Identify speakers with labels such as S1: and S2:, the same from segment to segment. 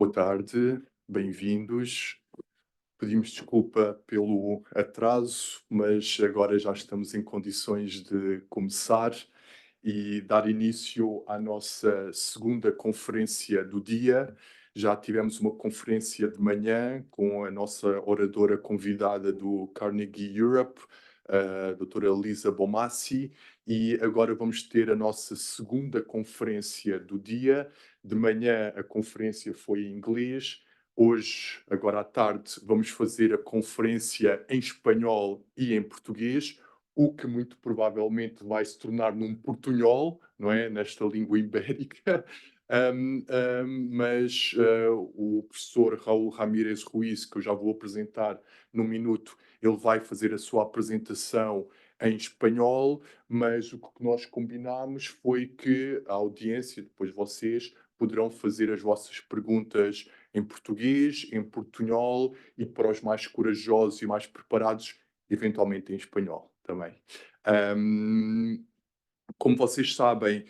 S1: Boa tarde, bem-vindos. Pedimos desculpa pelo atraso, mas agora já estamos em condições de começar e dar início à nossa segunda conferência do dia. Já tivemos uma conferência de manhã com a nossa oradora convidada do Carnegie Europe, a doutora Lisa Bomassi, e agora vamos ter a nossa segunda conferência do dia. De manhã a conferência foi em inglês. Hoje, agora à tarde, vamos fazer a conferência em espanhol e em português, o que muito provavelmente vai se tornar num portunhol, não é? Nesta língua ibérica. Mas o professor Raul Ramírez Ruiz, que eu já vou apresentar num minuto, ele vai fazer a sua apresentação em espanhol, mas o que nós combinámos foi que a audiência, depois vocês, poderão fazer as vossas perguntas em português, em portunhol e para os mais corajosos e mais preparados, eventualmente em espanhol também. Ahm, Como vocês sabem,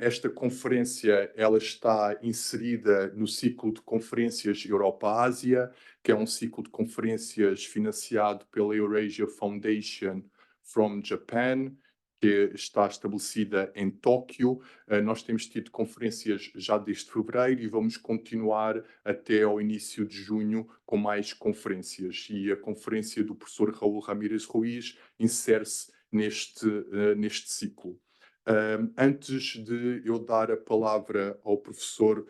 S1: esta conferência ela está inserida no ciclo de conferências Europa-Ásia, que é um ciclo de conferências financiado pela Eurasia Foundation from Japan, que está estabelecida em Tóquio. Nós temos tido conferências já desde fevereiro e vamos continuar até ao início de junho com mais conferências. E a conferência do professor Raul Ramírez Ruiz insere-se neste ciclo. Antes de eu dar a palavra ao professor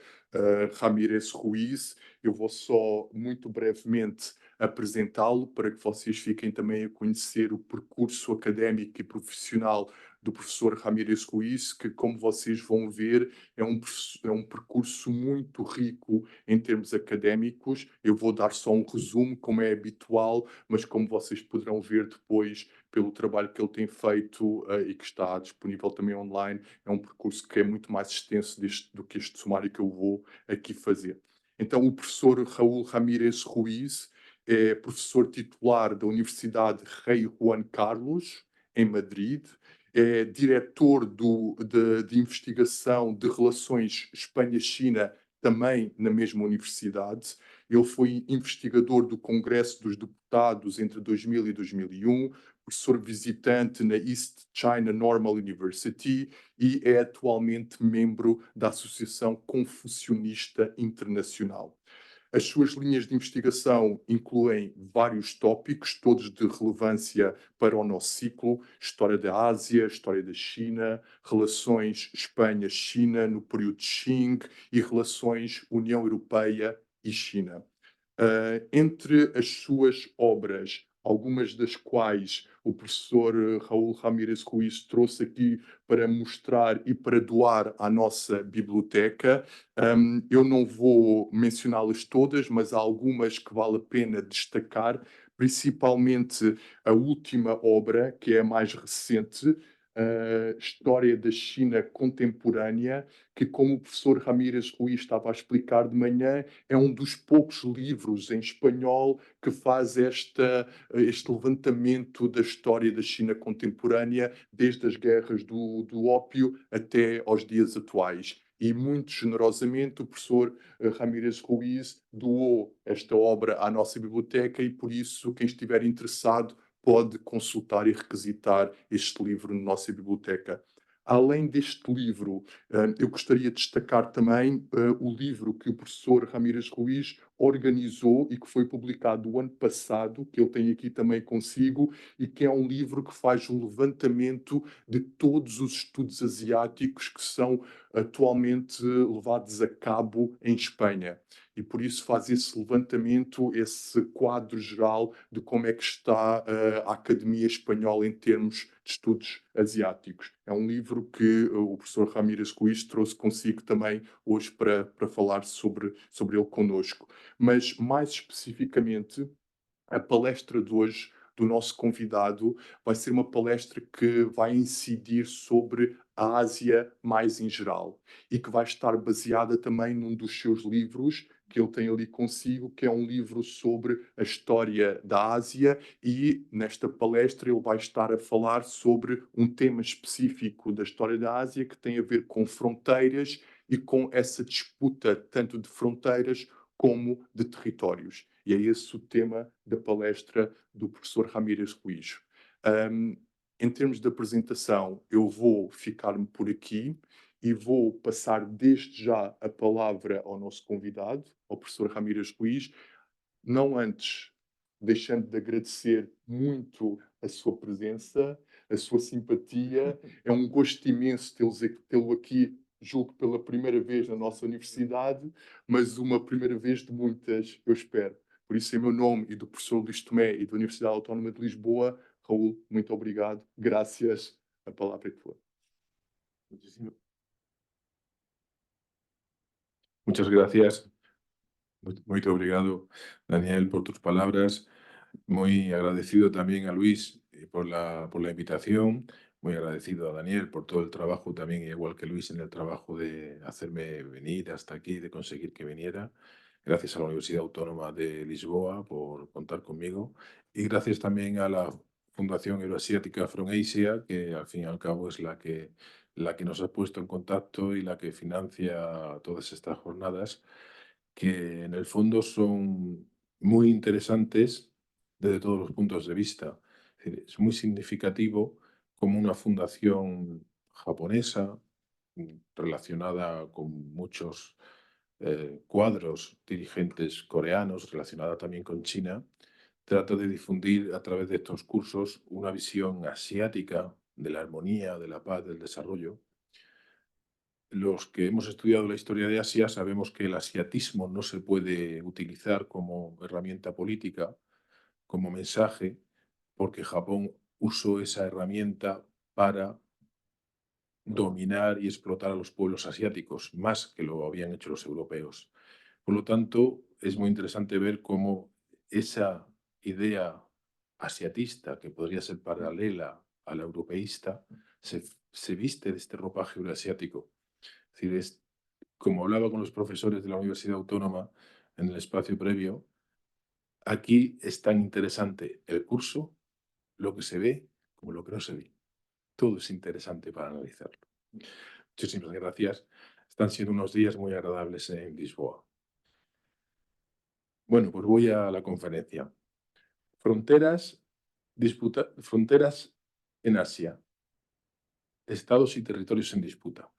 S1: Ramírez Ruiz, eu vou só muito brevemente apresentá-lo para que vocês fiquem também a conhecer o percurso académico e profissional do professor Ramírez Ruiz, que, como vocês vão ver, é um percurso muito rico em termos académicos. Eu vou dar só um resumo, como é habitual, mas como vocês poderão ver depois, pelo trabalho que ele tem feito e que está disponível também online, é um percurso que é muito mais extenso do que este sumário que eu vou aqui fazer. Então, o professor Raul Ramírez Ruiz é professor titular da Universidade Rei Juan Carlos, em Madrid, é diretor de investigação de relações Espanha-China, também na mesma universidade. Ele foi investigador do Congresso dos Deputados entre 2000 e 2001, professor visitante na East China Normal University e é atualmente membro da Associação Confucionista Internacional. As suas linhas de investigação incluem vários tópicos, todos de relevância para o nosso ciclo: história da Ásia, história da China, relações Espanha-China no período Qing e relações União Europeia e China. Entre as suas obras, algumas das quais o professor Raul Ramírez Ruiz trouxe aqui para mostrar e para doar à nossa biblioteca, eu não vou mencioná-las todas, mas há algumas que vale a pena destacar, principalmente a última obra, que é a mais recente, a História da China Contemporânea, que, como o professor Ramírez Ruiz estava a explicar de manhã, é um dos poucos livros em espanhol que faz este levantamento da história da China contemporânea, desde as guerras do ópio até aos dias atuais. E muito generosamente o professor Ramírez Ruiz doou esta obra à nossa biblioteca e por isso quem estiver interessado pode consultar e requisitar este livro na nossa biblioteca. Além deste livro, eu gostaria de destacar também o livro que o professor Ramírez Ruiz organizou e que foi publicado o ano passado, que ele tem aqui também consigo, e que é um livro que faz um levantamento de todos os estudos asiáticos que são atualmente levados a cabo em Espanha. E por isso faz esse levantamento, esse quadro geral de como é que está a Academia Espanhola em termos de estudos asiáticos. É um livro que o professor Ramírez Ruiz trouxe consigo também hoje para falar sobre ele connosco. Mas, mais especificamente, a palestra de hoje do nosso convidado vai ser uma palestra que vai incidir sobre a Ásia mais em geral e que vai estar baseada também num dos seus livros que ele tem ali consigo, que é um livro sobre a história da Ásia e nesta palestra ele vai estar a falar sobre um tema específico da história da Ásia que tem a ver com fronteiras e com essa disputa tanto de fronteiras como de territórios. E é esse o tema da palestra do professor Ramírez Ruiz. Hum, Em termos de apresentação, eu vou ficar-me por aqui e vou passar desde já a palavra ao nosso convidado, ao professor Ramírez Ruiz, não antes deixando de agradecer muito a sua presença, a sua simpatia. É um gosto imenso tê-lo aqui, julgo pela primeira vez na nossa universidade, mas uma primeira vez de muitas, eu espero. Por isso, em meu nome e do professor Luís Tomé e da Universidade Autónoma de Lisboa, Raul, muito obrigado. Graças. A palavra é tua.
S2: Muchísimo- Muchas gracias. Muy obrigado, Daniel, por tus palabras. Muy agradecido también a Luis por la invitación. Muy agradecido a Daniel por todo el trabajo también, igual que Luis, en el trabajo de hacerme venir hasta aquí, de conseguir que viniera. Gracias a la Universidad Autónoma de Lisboa por contar conmigo. Y gracias también a la Fundación Euroasiática From Asia, que al fin y al cabo es la que nos ha puesto en contacto y la que financia todas estas jornadas, que en el fondo son muy interesantes desde todos los puntos de vista. Es decir, es muy significativo como una fundación japonesa relacionada con muchos cuadros dirigentes coreanos, relacionada también con China, trata de difundir a través de estos cursos una visión asiática de la armonía, de la paz, del desarrollo. Los que hemos estudiado la historia de Asia sabemos que el asiatismo no se puede utilizar como herramienta política, como mensaje, porque Japón usó esa herramienta para dominar y explotar a los pueblos asiáticos, más que lo habían hecho los europeos. Por lo tanto, es muy interesante ver cómo esa idea asiatista, que podría ser paralela a la europeísta, se viste de este ropaje euroasiático. Es decir, como hablaba con los profesores de la Universidad Autónoma en el espacio previo, aquí es tan interesante el curso, lo que se ve, como lo que no se ve. Todo es interesante para analizarlo. Muchísimas gracias. Están siendo unos días muy agradables en Lisboa. Bueno, pues voy a la conferencia. Fronteras en Asia. Estados y territorios en disputa.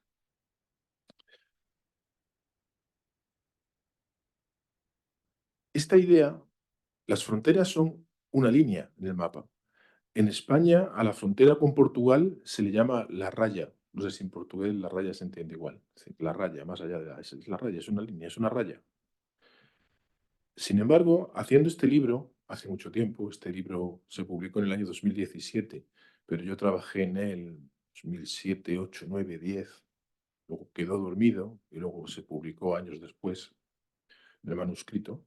S2: Esta idea, las fronteras son una línea en el mapa. En España, a la frontera con Portugal se le llama la raya. No sé si en portugués la raya se entiende igual. Sí, la raya, más allá de es la raya, es una línea, es una raya. Sin embargo, haciendo este libro, hace mucho tiempo, este libro se publicó en el año 2017, pero yo trabajé en él 2007, 8, 9, 10, luego quedó dormido y luego se publicó años después el manuscrito.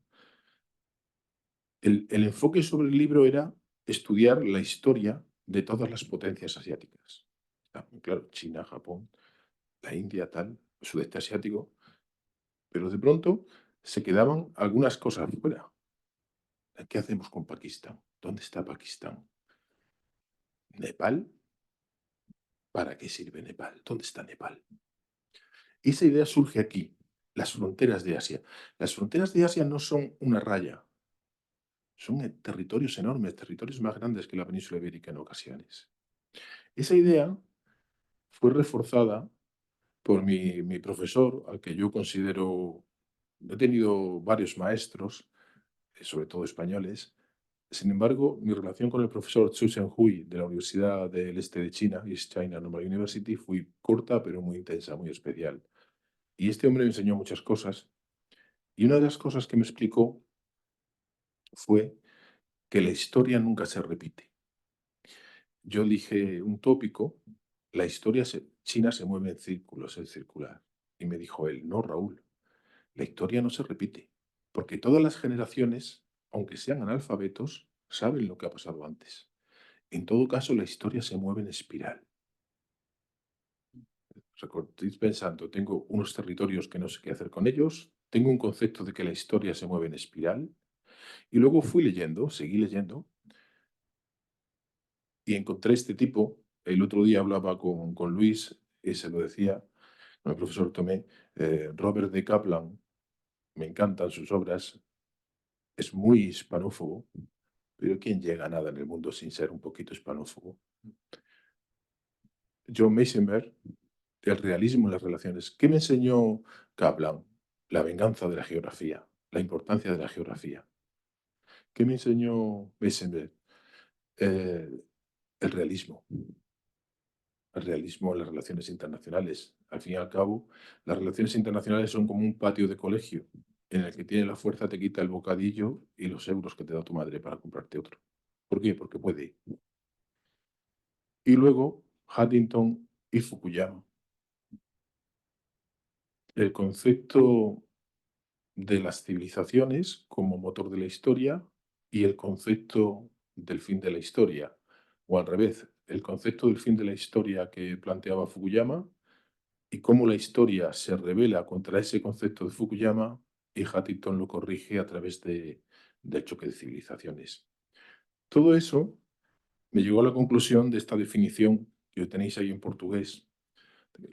S2: El enfoque sobre el libro era estudiar la historia de todas las potencias asiáticas. Claro, China, Japón, la India, tal, sudeste asiático, pero de pronto se quedaban algunas cosas fuera. ¿Qué hacemos con Pakistán? ¿Dónde está Pakistán? ¿Nepal? ¿Para qué sirve Nepal? ¿Dónde está Nepal? Esa idea surge aquí, las fronteras de Asia. Las fronteras de Asia no son una raya, son territorios enormes, territorios más grandes que la península ibérica en ocasiones. Esa idea fue reforzada por mi profesor, al que yo considero, he tenido varios maestros, sobre todo españoles. Sin embargo, mi relación con el profesor Zhu Zhenhui de la Universidad del Este de China, East China Normal University, fue corta pero muy intensa, muy especial. Y este hombre me enseñó muchas cosas. Y una de las cosas que me explicó fue que la historia nunca se repite. Yo dije un tópico, China se mueve en círculos, es circular. Y me dijo él, no, Raúl, la historia no se repite, porque todas las generaciones, aunque sean analfabetos, saben lo que ha pasado antes. En todo caso, la historia se mueve en espiral. Estoy pensando, tengo unos territorios que no sé qué hacer con ellos, tengo un concepto de que la historia se mueve en espiral, y luego fui leyendo, seguí leyendo, y encontré este tipo. El otro día hablaba con Luis y se lo decía. con el profesor Tomé, Robert de Kaplan, me encantan sus obras, es muy hispanófobo, pero ¿quién llega a nada en el mundo sin ser un poquito hispanófobo? John Meisenberg, el realismo en las relaciones. ¿Qué me enseñó Kaplan? La venganza de la geografía, la importancia de la geografía. ¿Qué me enseñó Meisenberg? Eh, el realismo. El realismo en las relaciones internacionales. Al fin y al cabo, las relaciones internacionales son como un patio de colegio en el que tiene la fuerza, te quita el bocadillo y los euros que te da tu madre para comprarte otro. ¿Por qué? Porque puede. Y luego, Huntington y Fukuyama. El concepto de las civilizaciones como motor de la historia y el concepto del fin de la historia. O al revés, el concepto del fin de la historia que planteaba Fukuyama y cómo la historia se revela contra ese concepto de Fukuyama y Huntington lo corrige a través del choque de civilizaciones. Todo eso me llegó a la conclusión de esta definición que tenéis ahí en portugués.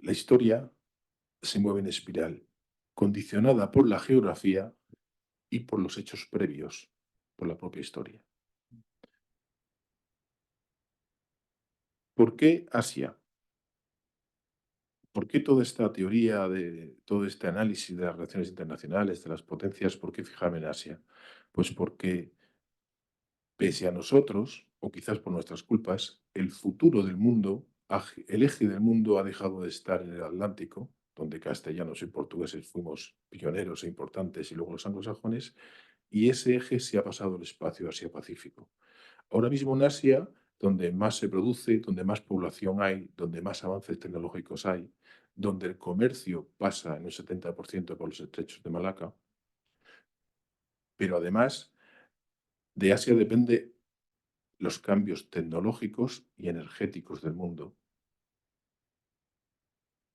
S2: La historia se mueve en espiral, condicionada por la geografía y por los hechos previos, por la propia historia. ¿Por qué Asia? ¿Por qué toda esta teoría de todo este análisis de las relaciones internacionales, de las potencias, por qué fijarme en Asia? Pues porque pese a nosotros, o quizás por nuestras culpas, el futuro del mundo, el eje del mundo ha dejado de estar en el Atlántico, donde castellanos y portugueses fuimos pioneros e importantes, y luego los anglosajones, y ese eje se ha pasado al espacio Asia-Pacífico. Ahora mismo en Asia, donde más se produce, donde más población hay, donde más avances tecnológicos hay, donde el comercio pasa en un 70% por los estrechos de Malaca, pero además de Asia depende los cambios tecnológicos y energéticos del mundo.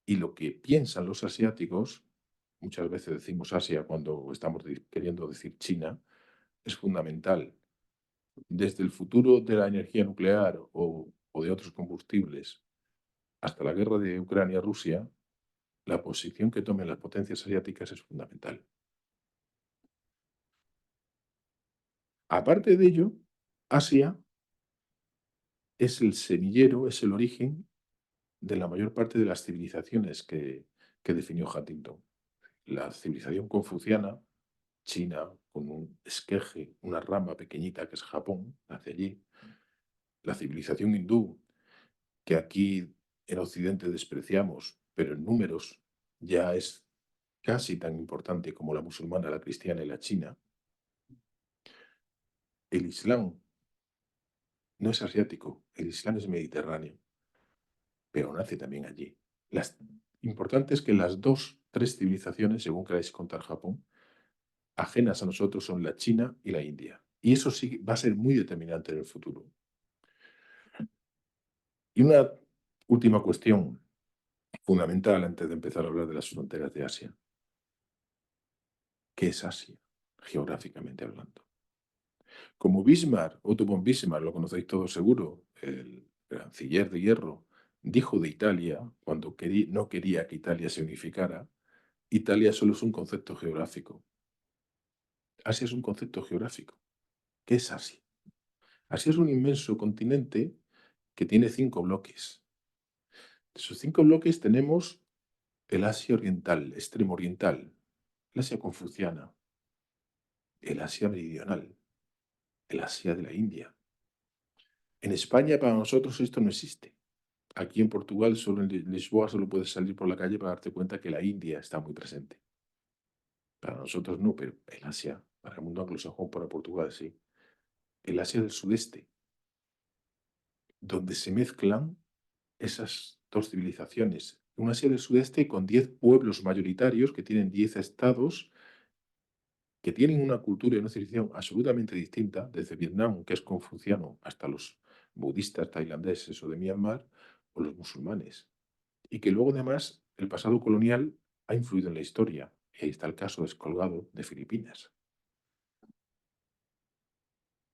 S2: Y lo que piensan los asiáticos, muchas veces decimos Asia cuando estamos queriendo decir China, es fundamental. Desde el futuro de la energía nuclear o de otros combustibles hasta la guerra de Ucrania-Rusia, la posición que tomen las potencias asiáticas es fundamental. Aparte de ello, Asia es el semillero, es el origen de la mayor parte de las civilizaciones que definió Huntington. La civilización confuciana, China, con un esqueje, una rama pequeñita que es Japón, nace allí. La civilización hindú, que aquí en Occidente despreciamos, pero en números ya es casi tan importante como la musulmana, la cristiana y la china. El Islam no es asiático, el Islam es mediterráneo, pero nace también allí. Las importante es que las dos, tres civilizaciones, según queráis contar Japón, ajenas a nosotros son la China y la India. Y eso sí va a ser muy determinante en el futuro. Y una última cuestión fundamental antes de empezar a hablar de las fronteras de Asia. ¿Qué es Asia, geográficamente hablando? Como Bismarck, Otto von Bismarck, lo conocéis todos seguro, el canciller de hierro, dijo de Italia, cuando no quería que Italia se unificara, Italia solo es un concepto geográfico. Asia es un concepto geográfico. ¿Qué es Asia? Asia es un inmenso continente que tiene 5 bloques. De esos 5 bloques tenemos el Asia oriental, extremo oriental, el Asia confuciana, el Asia meridional, el Asia de la India. En España para nosotros esto no existe. Aquí en Portugal, solo en Lisboa, solo puedes salir por la calle para darte cuenta que la India está muy presente. Para nosotros no, pero el Asia, para el mundo anglosajón, para Portugal sí. El Asia del sudeste, donde se mezclan esas dos civilizaciones. Un Asia del sudeste con 10 pueblos mayoritarios que tienen 10 estados que tienen una cultura y una civilización absolutamente distinta, desde Vietnam, que es confuciano, hasta los budistas tailandeses o de Myanmar, o los musulmanes. Y que luego, además, el pasado colonial ha influido en la historia. Y ahí está el caso descolgado de Filipinas.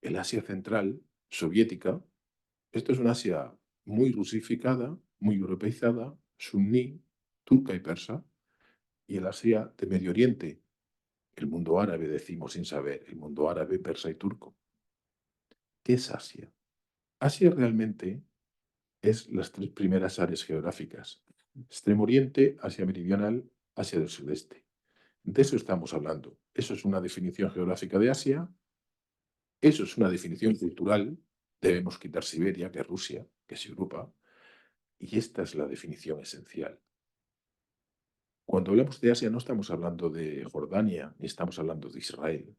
S2: El Asia central, soviética, esto es una Asia muy rusificada, muy europeizada, suní, turca y persa, y el Asia de Medio Oriente, el mundo árabe, decimos sin saber, el mundo árabe, persa y turco. ¿Qué es Asia? Asia realmente es las tres primeras áreas geográficas: Extremo Oriente, Asia Meridional, Asia del Sudeste. De eso estamos hablando. Eso es una definición geográfica de Asia, eso es una definición cultural. Debemos quitar Siberia, que es Rusia, que es Europa, y esta es la definición esencial. Cuando hablamos de Asia no estamos hablando de Jordania, ni estamos hablando de Israel.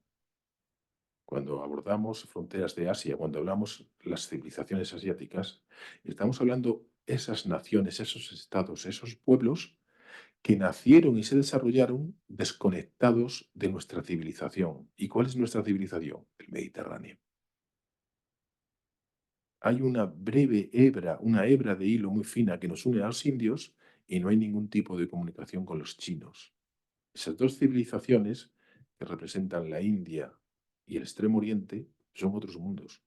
S2: Cuando abordamos fronteras de Asia, cuando hablamos las civilizaciones asiáticas, estamos hablando esas naciones, esos estados, esos pueblos que nacieron y se desarrollaron desconectados de nuestra civilización. ¿Y cuál es nuestra civilización? El Mediterráneo. Hay una hebra de hilo muy fina que nos une a los indios y no hay ningún tipo de comunicación con los chinos. Esas dos civilizaciones que representan la India y el Extremo Oriente son otros mundos,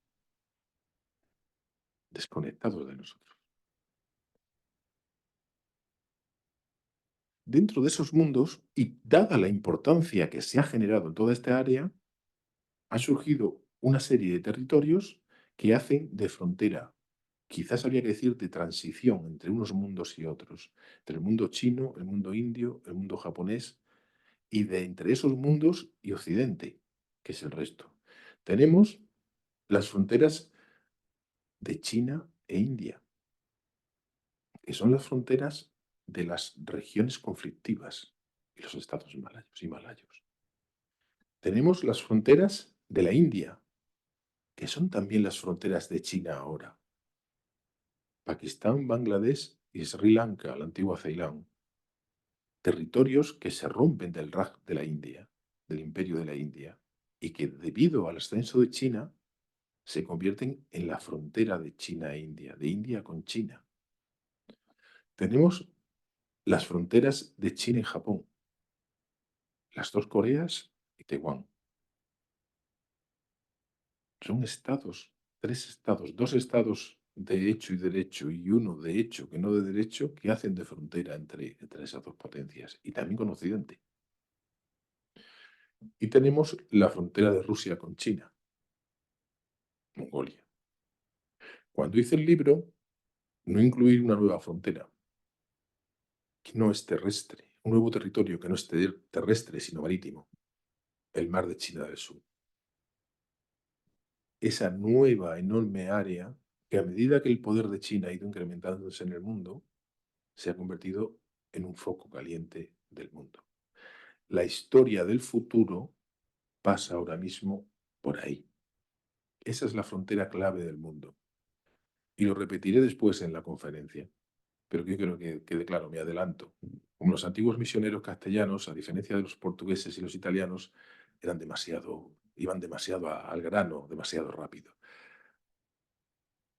S2: desconectados de nosotros. Dentro de esos mundos, y dada la importancia que se ha generado en toda esta área, ha surgido una serie de territorios que hacen de frontera. Quizás habría que decir de transición entre unos mundos y otros, entre el mundo chino, el mundo indio, el mundo japonés, y de entre esos mundos y Occidente, que es el resto. Tenemos las fronteras de China e India, que son las fronteras de las regiones conflictivas y los estados himalayos. Tenemos las fronteras de la India, que son también las fronteras de China ahora. Pakistán, Bangladesh y Sri Lanka, la antigua Ceilán. Territorios que se rompen del Raj de la India, del imperio de la India, y que debido al ascenso de China se convierten en la frontera de China e India, de India con China. Tenemos las fronteras de China y Japón, las dos Coreas y Taiwán. Son estados, tres estados, dos estados de hecho y derecho y uno de hecho que no de derecho que hacen de frontera entre esas dos potencias y también con Occidente. Y tenemos la frontera de Rusia con China, Mongolia. Cuando hice el libro, no incluí una nueva frontera, que no es terrestre, un nuevo territorio que no es terrestre, sino marítimo, el mar de China del Sur. Esa nueva enorme área que a medida que el poder de China ha ido incrementándose en el mundo, se ha convertido en un foco caliente del mundo. La historia del futuro pasa ahora mismo por ahí. Esa es la frontera clave del mundo. Y lo repetiré después en la conferencia, pero yo creo que quede claro, me adelanto. Como los antiguos misioneros castellanos, a diferencia de los portugueses y los italianos, iban demasiado al grano, demasiado rápido.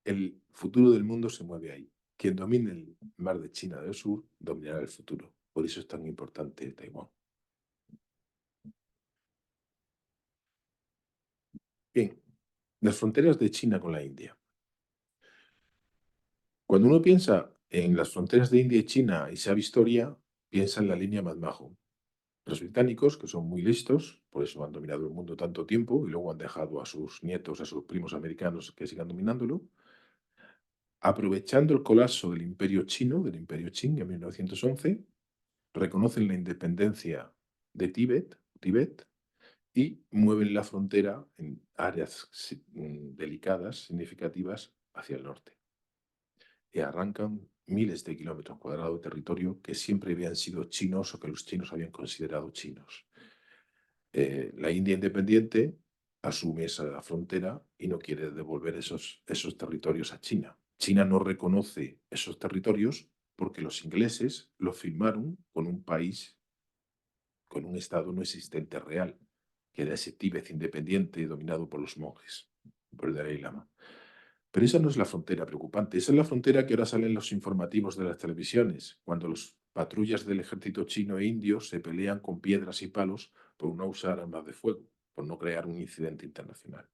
S2: El futuro del mundo se mueve ahí. Quien domine el mar de China del Sur dominará el futuro. Por eso es tan importante Taiwán. Bien, las fronteras de China con la India. Cuando uno piensa en las fronteras de India y China y sabe historia, piensa en la línea McMahon. Los británicos, que son muy listos, por eso han dominado el mundo tanto tiempo y luego han dejado a sus nietos, a sus primos americanos que sigan dominándolo, aprovechando el colapso del imperio chino, del imperio Qing en 1911, reconocen la independencia de Tibet, y mueven la frontera en áreas delicadas, significativas, hacia el norte. Y arrancan miles de kilómetros cuadrados de territorio que siempre habían sido chinos o que los chinos habían considerado chinos. La India independiente asume esa frontera y no quiere devolver esos territorios a China. China no reconoce esos territorios porque los ingleses lo firmaron con un país, con un estado no existente real, que era ese Tíbet independiente dominado por los monjes, por el Dalai Lama. Pero esa no es la frontera preocupante, esa es la frontera que ahora salen los informativos de las televisiones, cuando los patrullas del ejército chino e indio se pelean con piedras y palos por no usar armas de fuego, por no crear un incidente internacional.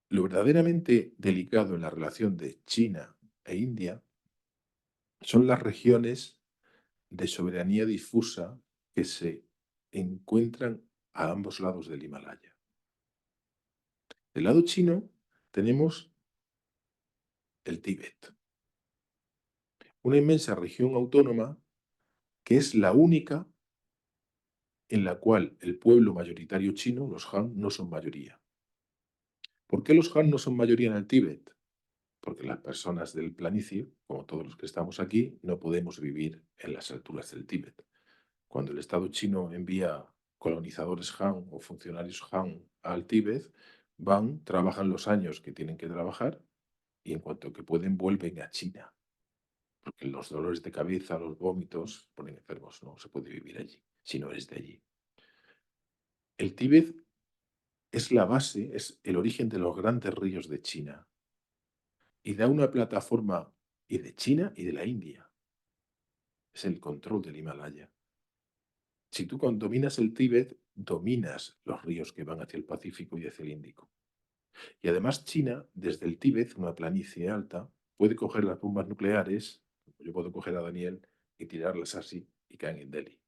S2: Lo verdaderamente delicado en la relación de China e India son las regiones de soberanía difusa que se encuentran a ambos lados del Himalaya. Del lado chino tenemos el Tíbet, una inmensa región autónoma que es la única en la cual el pueblo mayoritario chino, los Han, no son mayoría. ¿Por qué los Han no son mayoría en el Tíbet? Porque las personas del planicie, como todos los que estamos aquí, no podemos vivir en las alturas del Tíbet. Cuando el Estado chino envía colonizadores Han o funcionarios Han al Tíbet, van, trabajan los años que tienen que trabajar y en cuanto que pueden vuelven a China, porque los dolores de cabeza, los vómitos, ponen enfermos, no se puede vivir allí si no eres de allí. El Tíbet es la base, es el origen de los grandes ríos de China y da una plataforma y de China y de la India. Es el control del Himalaya. Si tú dominas el Tíbet, dominas los ríos que van hacia el Pacífico y hacia el Índico. Y además China, desde el Tíbet, una planicie alta, puede coger las bombas nucleares, yo puedo coger a Daniel y tirarlas así y caen en Delhi.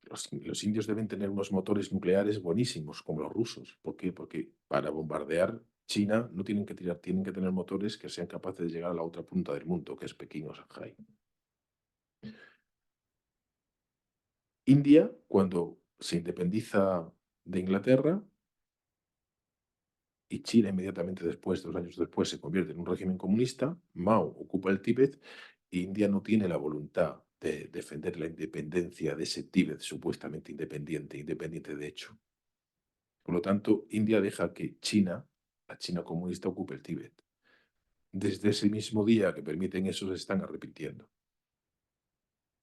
S2: Los indios deben tener unos motores nucleares buenísimos, como los rusos. ¿Por qué? Porque para bombardear China no tienen que tirar, tienen que tener motores que sean capaces de llegar a la otra punta del mundo, que es Pekín o Shanghái. India, cuando se independiza de Inglaterra, y China inmediatamente después, 2 años después, se convierte en un régimen comunista, Mao ocupa el Tíbet, e India no tiene la voluntad de defender la independencia de ese Tíbet supuestamente independiente, independiente de hecho. Por lo tanto, India deja que China, la China comunista, ocupe el Tíbet. Desde ese mismo día que permiten eso, se están arrepintiendo.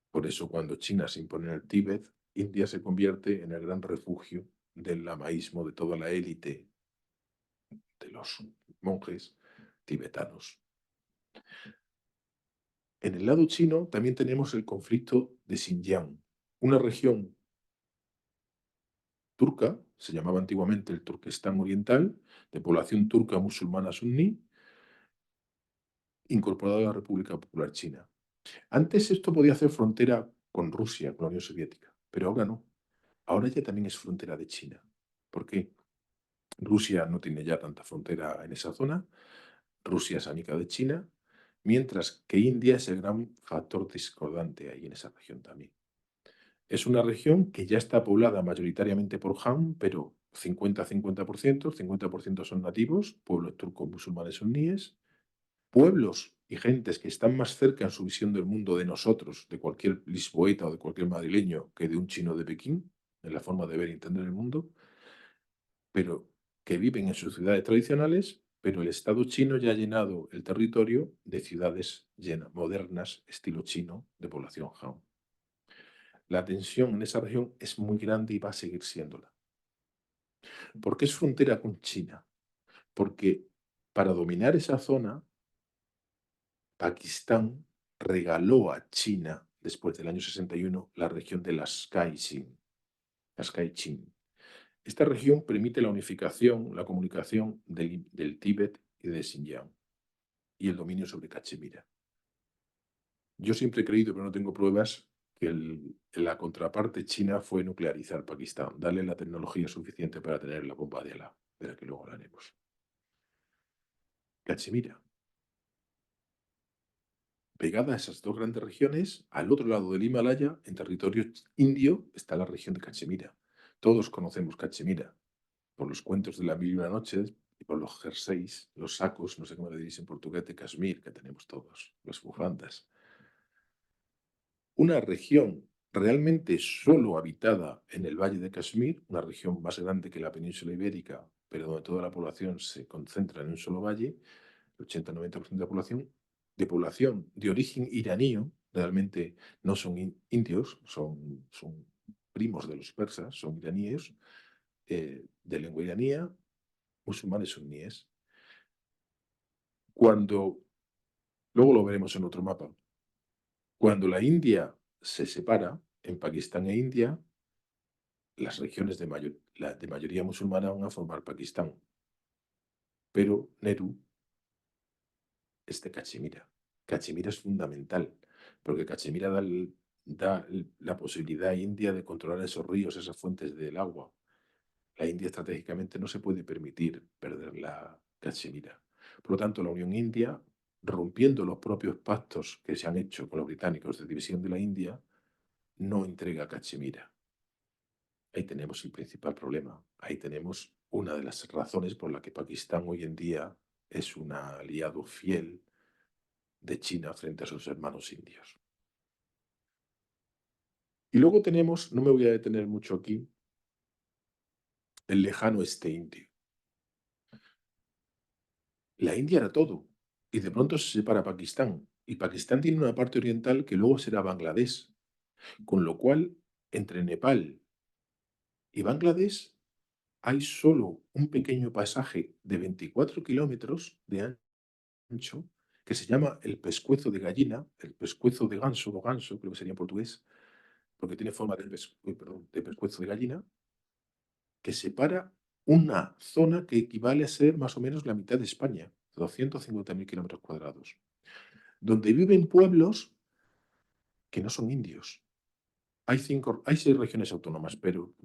S2: Por eso, cuando China se impone en el Tíbet, India se convierte en el gran refugio del lamaísmo de toda la élite de los monjes tibetanos. En el lado chino también tenemos el conflicto de Xinjiang, una región turca, se llamaba antiguamente el Turquestán Oriental, de población turca musulmana suní, incorporada a la República Popular China. Antes esto podía hacer frontera con Rusia, con la Unión Soviética, pero ahora no. Ahora ya también es frontera de China. ¿Por qué? Rusia no tiene ya tanta frontera en esa zona, Rusia es amiga de China, mientras que India es el gran factor discordante ahí en esa región también. Es una región que ya está poblada mayoritariamente por Han, pero 50-50%, 50% son nativos, pueblos turcos musulmanes suníes, pueblos y gentes que están más cerca en su visión del mundo de nosotros, de cualquier lisboeta o de cualquier madrileño, que de un chino de Pekín, en la forma de ver y entender el mundo, pero que viven en sus ciudades tradicionales, pero el Estado chino ya ha llenado el territorio de ciudades modernas, estilo chino, de población Han. La tensión en esa región es muy grande y va a seguir siéndola. ¿Por qué es frontera con China? Porque para dominar esa zona, Pakistán regaló a China, después del año 61, la región de las Kachin. Esta región permite la unificación, la comunicación del Tíbet y de Xinjiang y el dominio sobre Cachemira. Yo siempre he creído, pero no tengo pruebas, que la contraparte china fue nuclearizar Pakistán, darle la tecnología suficiente para tener la bomba de la que luego hablaremos. Cachemira. Pegada a esas dos grandes regiones, al otro lado del Himalaya, en territorio indio, está la región de Cachemira. Todos conocemos Cachemira por los cuentos de la mil y una noches y por los jerseys, los sacos, no sé cómo le diréis en portugués, de Kashmir, que tenemos todos, las bufandas. Una región realmente solo habitada en el Valle de Kashmir, una región más grande que la península ibérica, pero donde toda la población se concentra en un solo valle, el 80-90% de población de origen iranío, realmente no son indios, son primos de los persas, son iraníes, de lengua iranía, musulmanes suníes. Cuando, luego lo veremos en otro mapa, cuando la India se separa en Pakistán e India, las regiones de mayoría musulmana van a formar Pakistán, pero Nehru es de Cachemira. Cachemira es fundamental, porque Cachemira da la posibilidad a India de controlar esos ríos, esas fuentes del agua. La India estratégicamente no se puede permitir perder la Cachemira. Por lo tanto, la Unión India, rompiendo los propios pactos que se han hecho con los británicos de división de la India, no entrega Cachemira. Ahí tenemos el principal problema. Ahí tenemos una de las razones por la que Pakistán hoy en día es un aliado fiel de China frente a sus hermanos indios. Y luego tenemos, no me voy a detener mucho aquí, el lejano este indio. La India era todo, y de pronto se separa Pakistán, y Pakistán tiene una parte oriental que luego será Bangladesh, con lo cual entre Nepal y Bangladesh hay solo un pequeño pasaje de 24 kilómetros de ancho que se llama el pescuezo de gallina, el pescuezo de ganso, o ganso, creo que sería en portugués, porque tiene forma de pescuezo de gallina, que separa una zona que equivale a ser más o menos la mitad de España, 250.000 kilómetros cuadrados, donde viven pueblos que no son indios. Hay 6 regiones autónomas, perdón,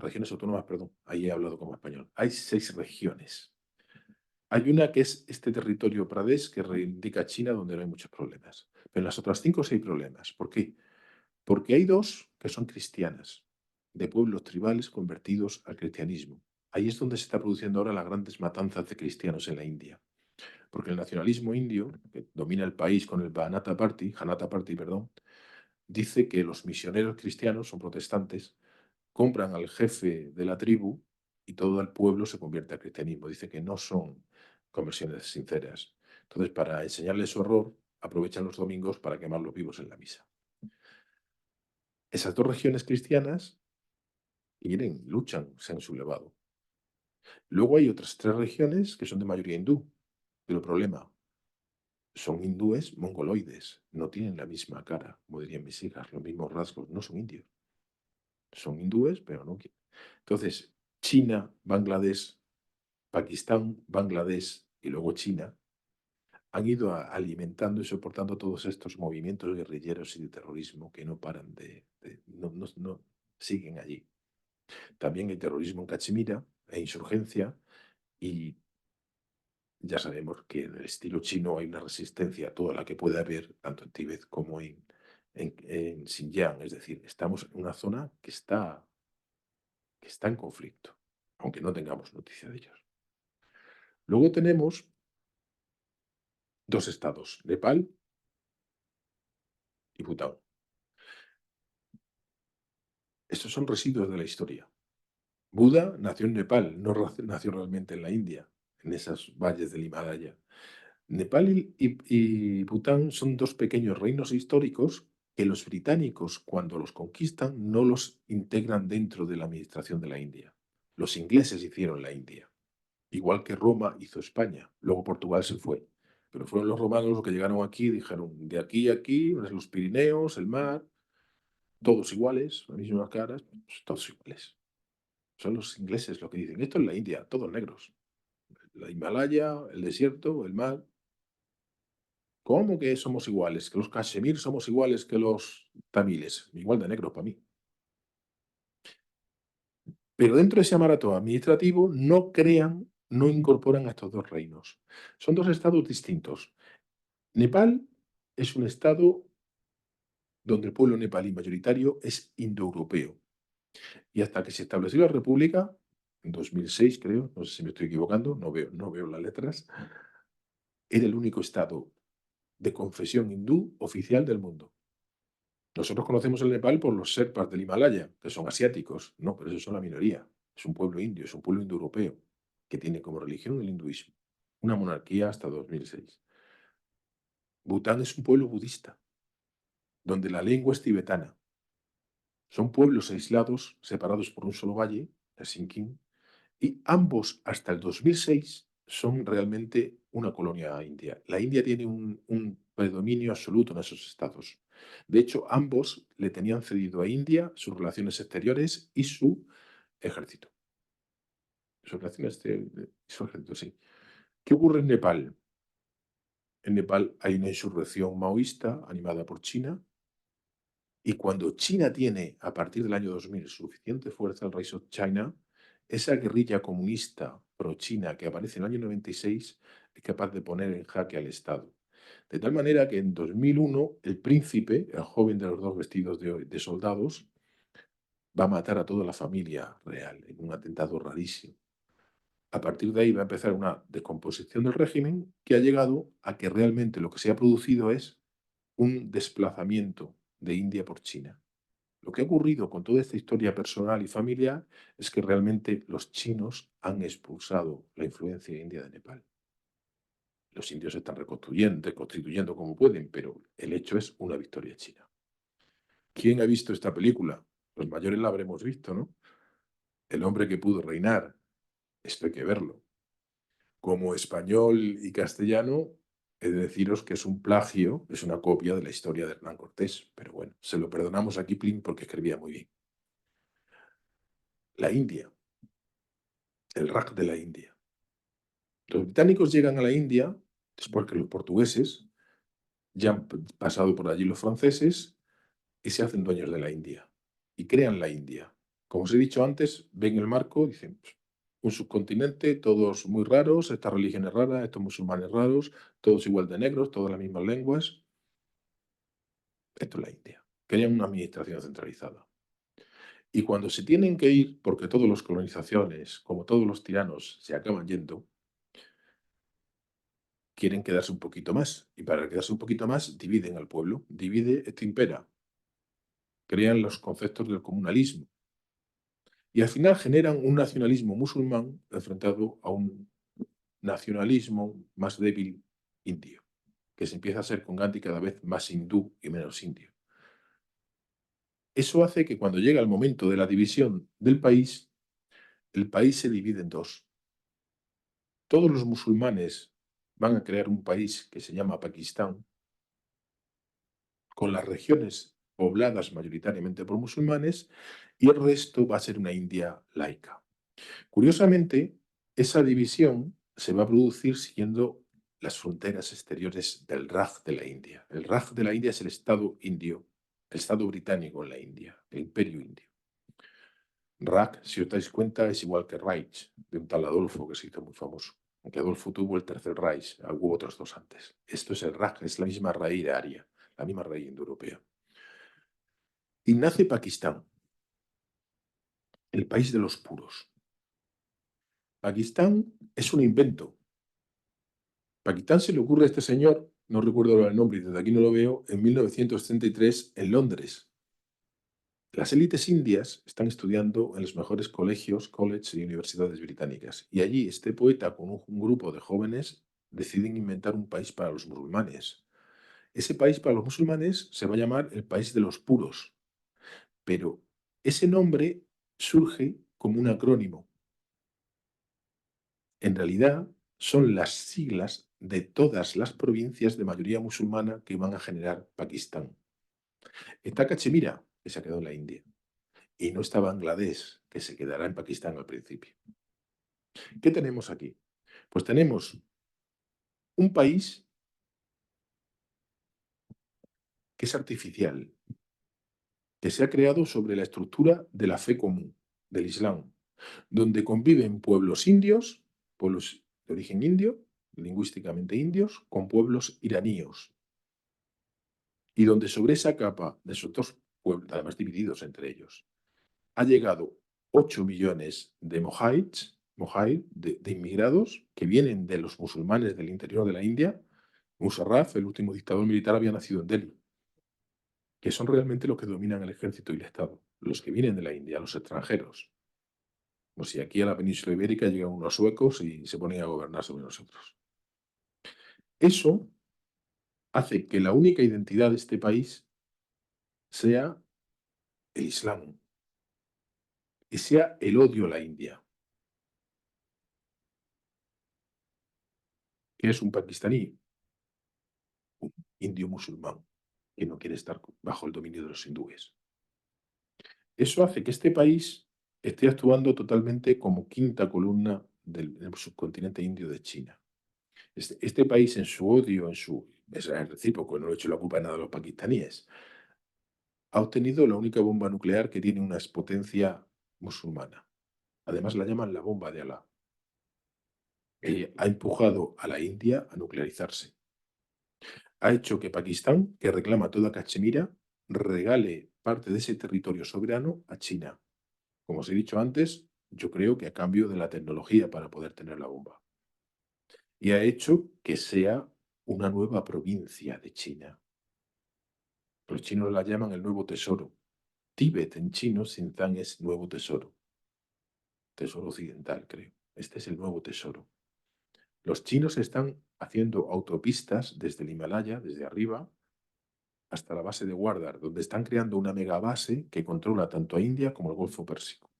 S2: ahí he hablado como español. Hay 6 regiones. Hay una que es este territorio Pradesh que reivindica China, donde no hay muchos problemas. Pero en las otras 5 sí hay problemas. ¿Por qué? Porque hay 2 que son cristianas, de pueblos tribales convertidos al cristianismo. Ahí es donde se está produciendo ahora las grandes matanzas de cristianos en la India. Porque el nacionalismo indio, que domina el país con el Janata Party, perdón, dice que los misioneros cristianos, son protestantes, compran al jefe de la tribu y todo el pueblo se convierte al cristianismo. Dice que no son conversiones sinceras. Entonces, para enseñarles su error, aprovechan los domingos para quemarlos vivos en la misa. Esas 2 regiones cristianas luchan, se han sublevado. Luego hay otras 3 regiones que son de mayoría hindú, pero el problema, son hindúes mongoloides, no tienen la misma cara, como dirían mis hijas, los mismos rasgos, no son indios. Son hindúes, pero no quieren. Entonces, China, Bangladesh, Pakistán, Bangladesh y luego China han ido alimentando y soportando todos estos movimientos guerrilleros y de terrorismo que no paran no siguen allí. También hay terrorismo en Cachemira e insurgencia y ya sabemos que en el estilo chino hay una resistencia, toda la que puede haber, tanto en Tíbet como en Xinjiang. Es decir, estamos en una zona que está en conflicto, aunque no tengamos noticia de ellos. Luego tenemos 2 estados, Nepal y Bután. Estos son residuos de la historia. Buda nació en Nepal, no nació realmente en la India, en esos valles del Himalaya. Nepal y Bután son 2 pequeños reinos históricos que los británicos, cuando los conquistan, no los integran dentro de la administración de la India. Los ingleses hicieron la India, igual que Roma hizo España. Luego Portugal se fue. Pero fueron los romanos los que llegaron aquí y dijeron, de aquí a aquí, los Pirineos, el mar, todos iguales, las mismas caras, pues todos iguales. Son los ingleses los que dicen, esto es la India, todos negros. La Himalaya, el desierto, el mar. ¿Cómo que somos iguales? Que los Kashmir somos iguales que los tamiles. Igual de negros para mí. Pero dentro de ese aparato administrativo no incorporan a estos 2 reinos. Son 2 estados distintos. Nepal es un estado donde el pueblo nepalí mayoritario es indoeuropeo. Y hasta que se estableció la república, en 2006 creo, no sé si me estoy equivocando, no veo las letras, era el único estado de confesión hindú oficial del mundo. Nosotros conocemos el Nepal por los Sherpas del Himalaya, que son asiáticos. No, pero esos son la minoría. Es un pueblo indio, es un pueblo indoeuropeo, que tiene como religión el hinduismo. Una monarquía hasta 2006. Bután es un pueblo budista, donde la lengua es tibetana. Son pueblos aislados, separados por un solo valle, el Sikkim, y ambos hasta el 2006 son realmente una colonia india. La India tiene un predominio absoluto en esos estados. De hecho, ambos le tenían cedido a India sus relaciones exteriores y su ejército. Sus relaciones su ejército, sí. ¿Qué ocurre en Nepal? En Nepal hay una insurrección maoísta animada por China Y cuando China tiene, a partir del año 2000, suficiente fuerza, el Rise of China, esa guerrilla comunista pro-China que aparece en el año 96 es capaz de poner en jaque al Estado. De tal manera que en 2001 el príncipe, el joven de los dos vestidos de soldados, va a matar a toda la familia real en un atentado rarísimo. A partir de ahí va a empezar una descomposición del régimen que ha llegado a que realmente lo que se ha producido es un desplazamiento de India por China. Lo que ha ocurrido con toda esta historia personal y familiar es que realmente los chinos han expulsado la influencia india de Nepal. Los indios se están reconstituyendo como pueden, pero el hecho es una victoria china. ¿Quién ha visto esta película? Los mayores la habremos visto, ¿no? El hombre que pudo reinar. Esto hay que verlo. Como español y castellano, he de deciros que es un plagio, es una copia de la historia de Hernán Cortés, pero bueno, se lo perdonamos a Kipling porque escribía muy bien. La India, el Raj de la India. Los británicos llegan a la India después que los portugueses, ya han pasado por allí los franceses y se hacen dueños de la India y crean la India. Como os he dicho antes, ven el marco, dicen, "Pues, un subcontinente, todos muy raros, esta religión es rara, estos musulmanes raros, todos igual de negros, todas las mismas lenguas. Esto es la India. Querían una administración centralizada. Y cuando se tienen que ir, porque todas las colonizaciones, como todos los tiranos, se acaban yendo, quieren quedarse un poquito más. Y para quedarse un poquito más, dividen al pueblo. Divide, este impera. Crean los conceptos del comunalismo. Y al final generan un nacionalismo musulmán enfrentado a un nacionalismo más débil indio, que se empieza a ser con Gandhi cada vez más hindú y menos indio. Eso hace que cuando llega el momento de la división del país, el país se divide en dos. Todos los musulmanes van a crear un país que se llama Pakistán, con las regiones pobladas mayoritariamente por musulmanes, y el resto va a ser una India laica. Curiosamente, esa división se va a producir siguiendo las fronteras exteriores del Raj de la India. El Raj de la India es el Estado indio, el Estado británico en la India, el Imperio Indio. Raj, si os dais cuenta, es igual que Reich, de un tal Adolfo que se hizo muy famoso. Aunque Adolfo tuvo el tercer Reich, hubo otros dos antes. Esto es el Raj, es la misma raíz aria, la misma raíz indoeuropea. Y nace Pakistán, el país de los puros. Pakistán es un invento. Pakistán se le ocurre a este señor, no recuerdo ahora el nombre y desde aquí no lo veo, en 1933 en Londres. Las élites indias están estudiando en los mejores colegios, colleges y universidades británicas. Y allí este poeta con un grupo de jóvenes deciden inventar un país para los musulmanes. Ese país para los musulmanes se va a llamar el país de los puros. Pero ese nombre surge como un acrónimo. En realidad son las siglas de todas las provincias de mayoría musulmana que van a generar Pakistán. Está Cachemira, que se ha quedado en la India. Y no está Bangladesh, que se quedará en Pakistán al principio. ¿Qué tenemos aquí? Pues tenemos un país que es artificial, que se ha creado sobre la estructura de la fe común, del Islam, donde conviven pueblos indios, pueblos de origen indio, lingüísticamente indios, con pueblos iraníos. Y donde sobre esa capa de esos dos pueblos, además divididos entre ellos, ha llegado 8 millones de mojahid, de inmigrados que vienen de los musulmanes del interior de la India. Musharraf, el último dictador militar, había nacido en Delhi, que son realmente los que dominan el ejército y el Estado, los que vienen de la India, los extranjeros. Como si aquí a la península ibérica llegan unos suecos y se ponen a gobernar sobre nosotros. Eso hace que la única identidad de este país sea el Islam y sea el odio a la India. ¿Qué es un pakistaní? Un indio musulmán que no quiere estar bajo el dominio de los hindúes. Eso hace que este país esté actuando totalmente como quinta columna del subcontinente indio de China. Este país en su odio, es recíproco, no le he hecho la culpa de nada a los pakistaníes, ha obtenido la única bomba nuclear que tiene una potencia musulmana. Además la llaman la bomba de Alá. Ha empujado a la India a nuclearizarse. Ha hecho que Pakistán, que reclama toda Cachemira, regale parte de ese territorio soberano a China. Como os he dicho antes, yo creo que a cambio de la tecnología para poder tener la bomba. Y ha hecho que sea una nueva provincia de China. Los chinos la llaman el nuevo tesoro. Tíbet en chino, Xinjiang es nuevo tesoro. Tesoro occidental, creo. Este es el nuevo tesoro. Los chinos están haciendo autopistas desde el Himalaya, desde arriba, hasta la base de Guardar, donde están creando una megabase que controla tanto a India como el Golfo Pérsico.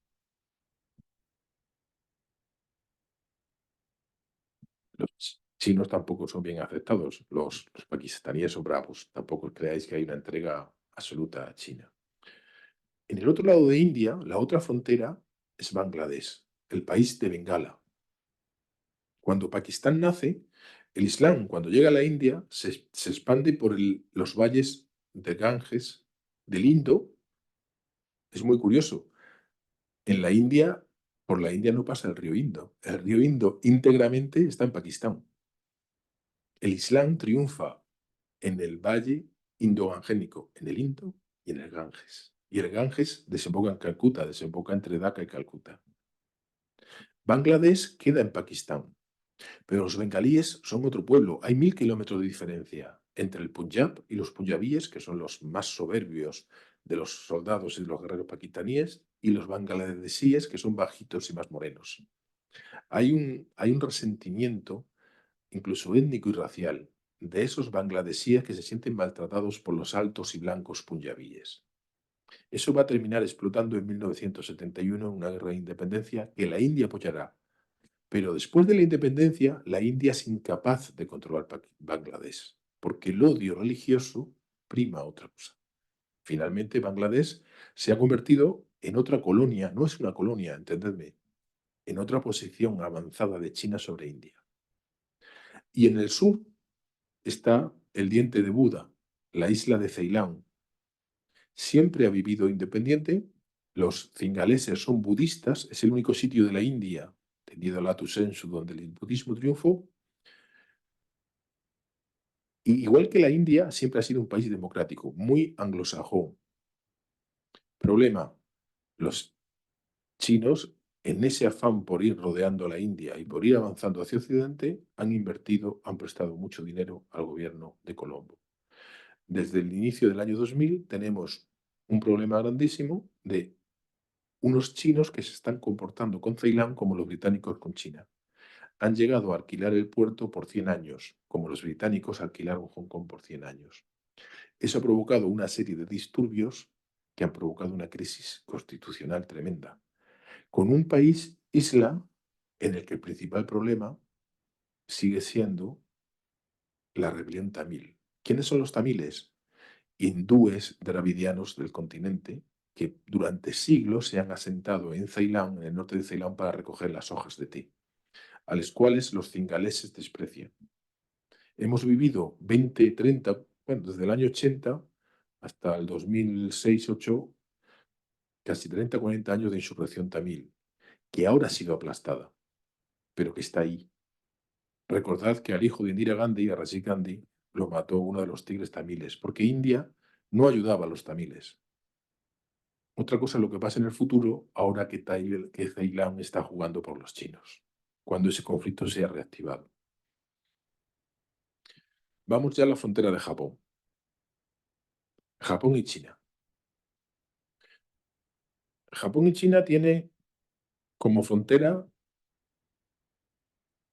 S2: Los chinos tampoco son bien aceptados. Los pakistaníes son bravos. Tampoco creáis que hay una entrega absoluta a China. En el otro lado de India, la otra frontera es Bangladesh, el país de Bengala. Cuando Pakistán nace, el Islam, cuando llega a la India, se expande por los valles de Ganges, del Indo. Es muy curioso. En la India, por la India no pasa el río Indo. El río Indo íntegramente está en Pakistán. El Islam triunfa en el valle indo-gangénico, en el Indo y en el Ganges. Y el Ganges desemboca en Calcuta, desemboca entre Dhaka y Calcuta. Bangladesh queda en Pakistán, pero los bengalíes son otro pueblo. Hay 1000 kilómetros de diferencia entre el Punjab y los punjabíes, que son los más soberbios de los soldados y de los guerreros pakistaníes, y los bangladesíes, que son bajitos y más morenos. Hay un resentimiento, incluso étnico y racial, de esos bangladesíes que se sienten maltratados por los altos y blancos punjabíes. Eso va a terminar explotando en 1971 en una guerra de independencia que la India apoyará. Pero después de la independencia, la India es incapaz de controlar Bangladesh, porque el odio religioso prima otra cosa. Finalmente, Bangladesh se ha convertido en otra colonia, no es una colonia, entendedme, en otra posición avanzada de China sobre India. Y en el sur está el diente de Buda, la isla de Ceilán. Siempre ha vivido independiente. Los cingaleses son budistas, es el único sitio de la India, tendido a Latu Sensu, donde el budismo triunfó. Y igual que la India, siempre ha sido un país democrático, muy anglosajón. Problema, los chinos, en ese afán por ir rodeando la India y por ir avanzando hacia Occidente, han invertido, han prestado mucho dinero al gobierno de Colombo. Desde el inicio del año 2000 tenemos un problema grandísimo de unos chinos que se están comportando con Ceilán como los británicos con China. Han llegado a alquilar el puerto por 100 años, como los británicos alquilaron Hong Kong por 100 años. Eso ha provocado una serie de disturbios que han provocado una crisis constitucional tremenda, con un país isla en el que el principal problema sigue siendo la rebelión tamil. ¿Quiénes son los tamiles? Hindúes dravidianos del continente que durante siglos se han asentado en Ceilán, en el norte de Ceilán, para recoger las hojas de té, a los cuales los cingaleses desprecian. Hemos vivido 20, 30, bueno, desde el año 80 hasta el 2006-8, casi 30, 40 años de insurrección tamil, que ahora ha sido aplastada, pero que está ahí. Recordad que al hijo de Indira Gandhi, a Rajiv Gandhi, lo mató uno de los tigres tamiles, porque India no ayudaba a los tamiles. Otra cosa es lo que pasa en el futuro, ahora que Ceilán está jugando por los chinos, cuando ese conflicto sea reactivado. Vamos ya a la frontera de Japón. Japón y China. Japón y China tiene como frontera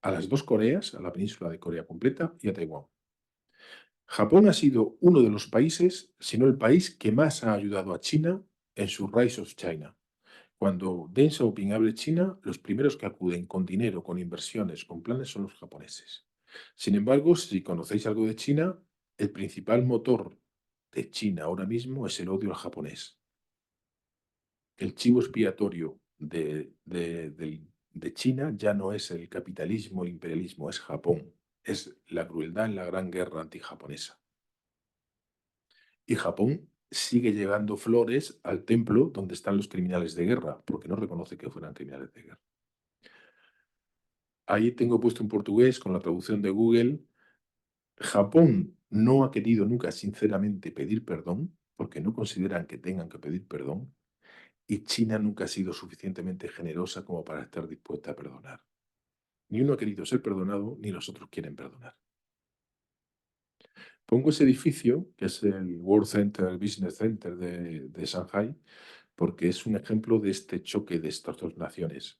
S2: a las dos Coreas, a la península de Corea completa y a Taiwán. Japón ha sido uno de los países, si no el país, que más ha ayudado a China en su Rise of China. Cuando Deng Xiaoping abre China, los primeros que acuden con dinero, con inversiones, con planes son los japoneses. Sin embargo, si conocéis algo de China, el principal motor de China ahora mismo es el odio al japonés. El chivo expiatorio de China ya no es el capitalismo, el imperialismo, es Japón. Es la crueldad en la gran guerra antijaponesa. Y Japón sigue llevando flores al templo donde están los criminales de guerra, porque no reconoce que fueran criminales de guerra. Ahí tengo puesto en portugués con la traducción de Google. Japón no ha querido nunca sinceramente pedir perdón, porque no consideran que tengan que pedir perdón, y China nunca ha sido suficientemente generosa como para estar dispuesta a perdonar. Ni uno ha querido ser perdonado, ni los otros quieren perdonar. Pongo ese edificio, que es el World Center, Business Center de Shanghai, porque es un ejemplo de este choque de estas dos naciones.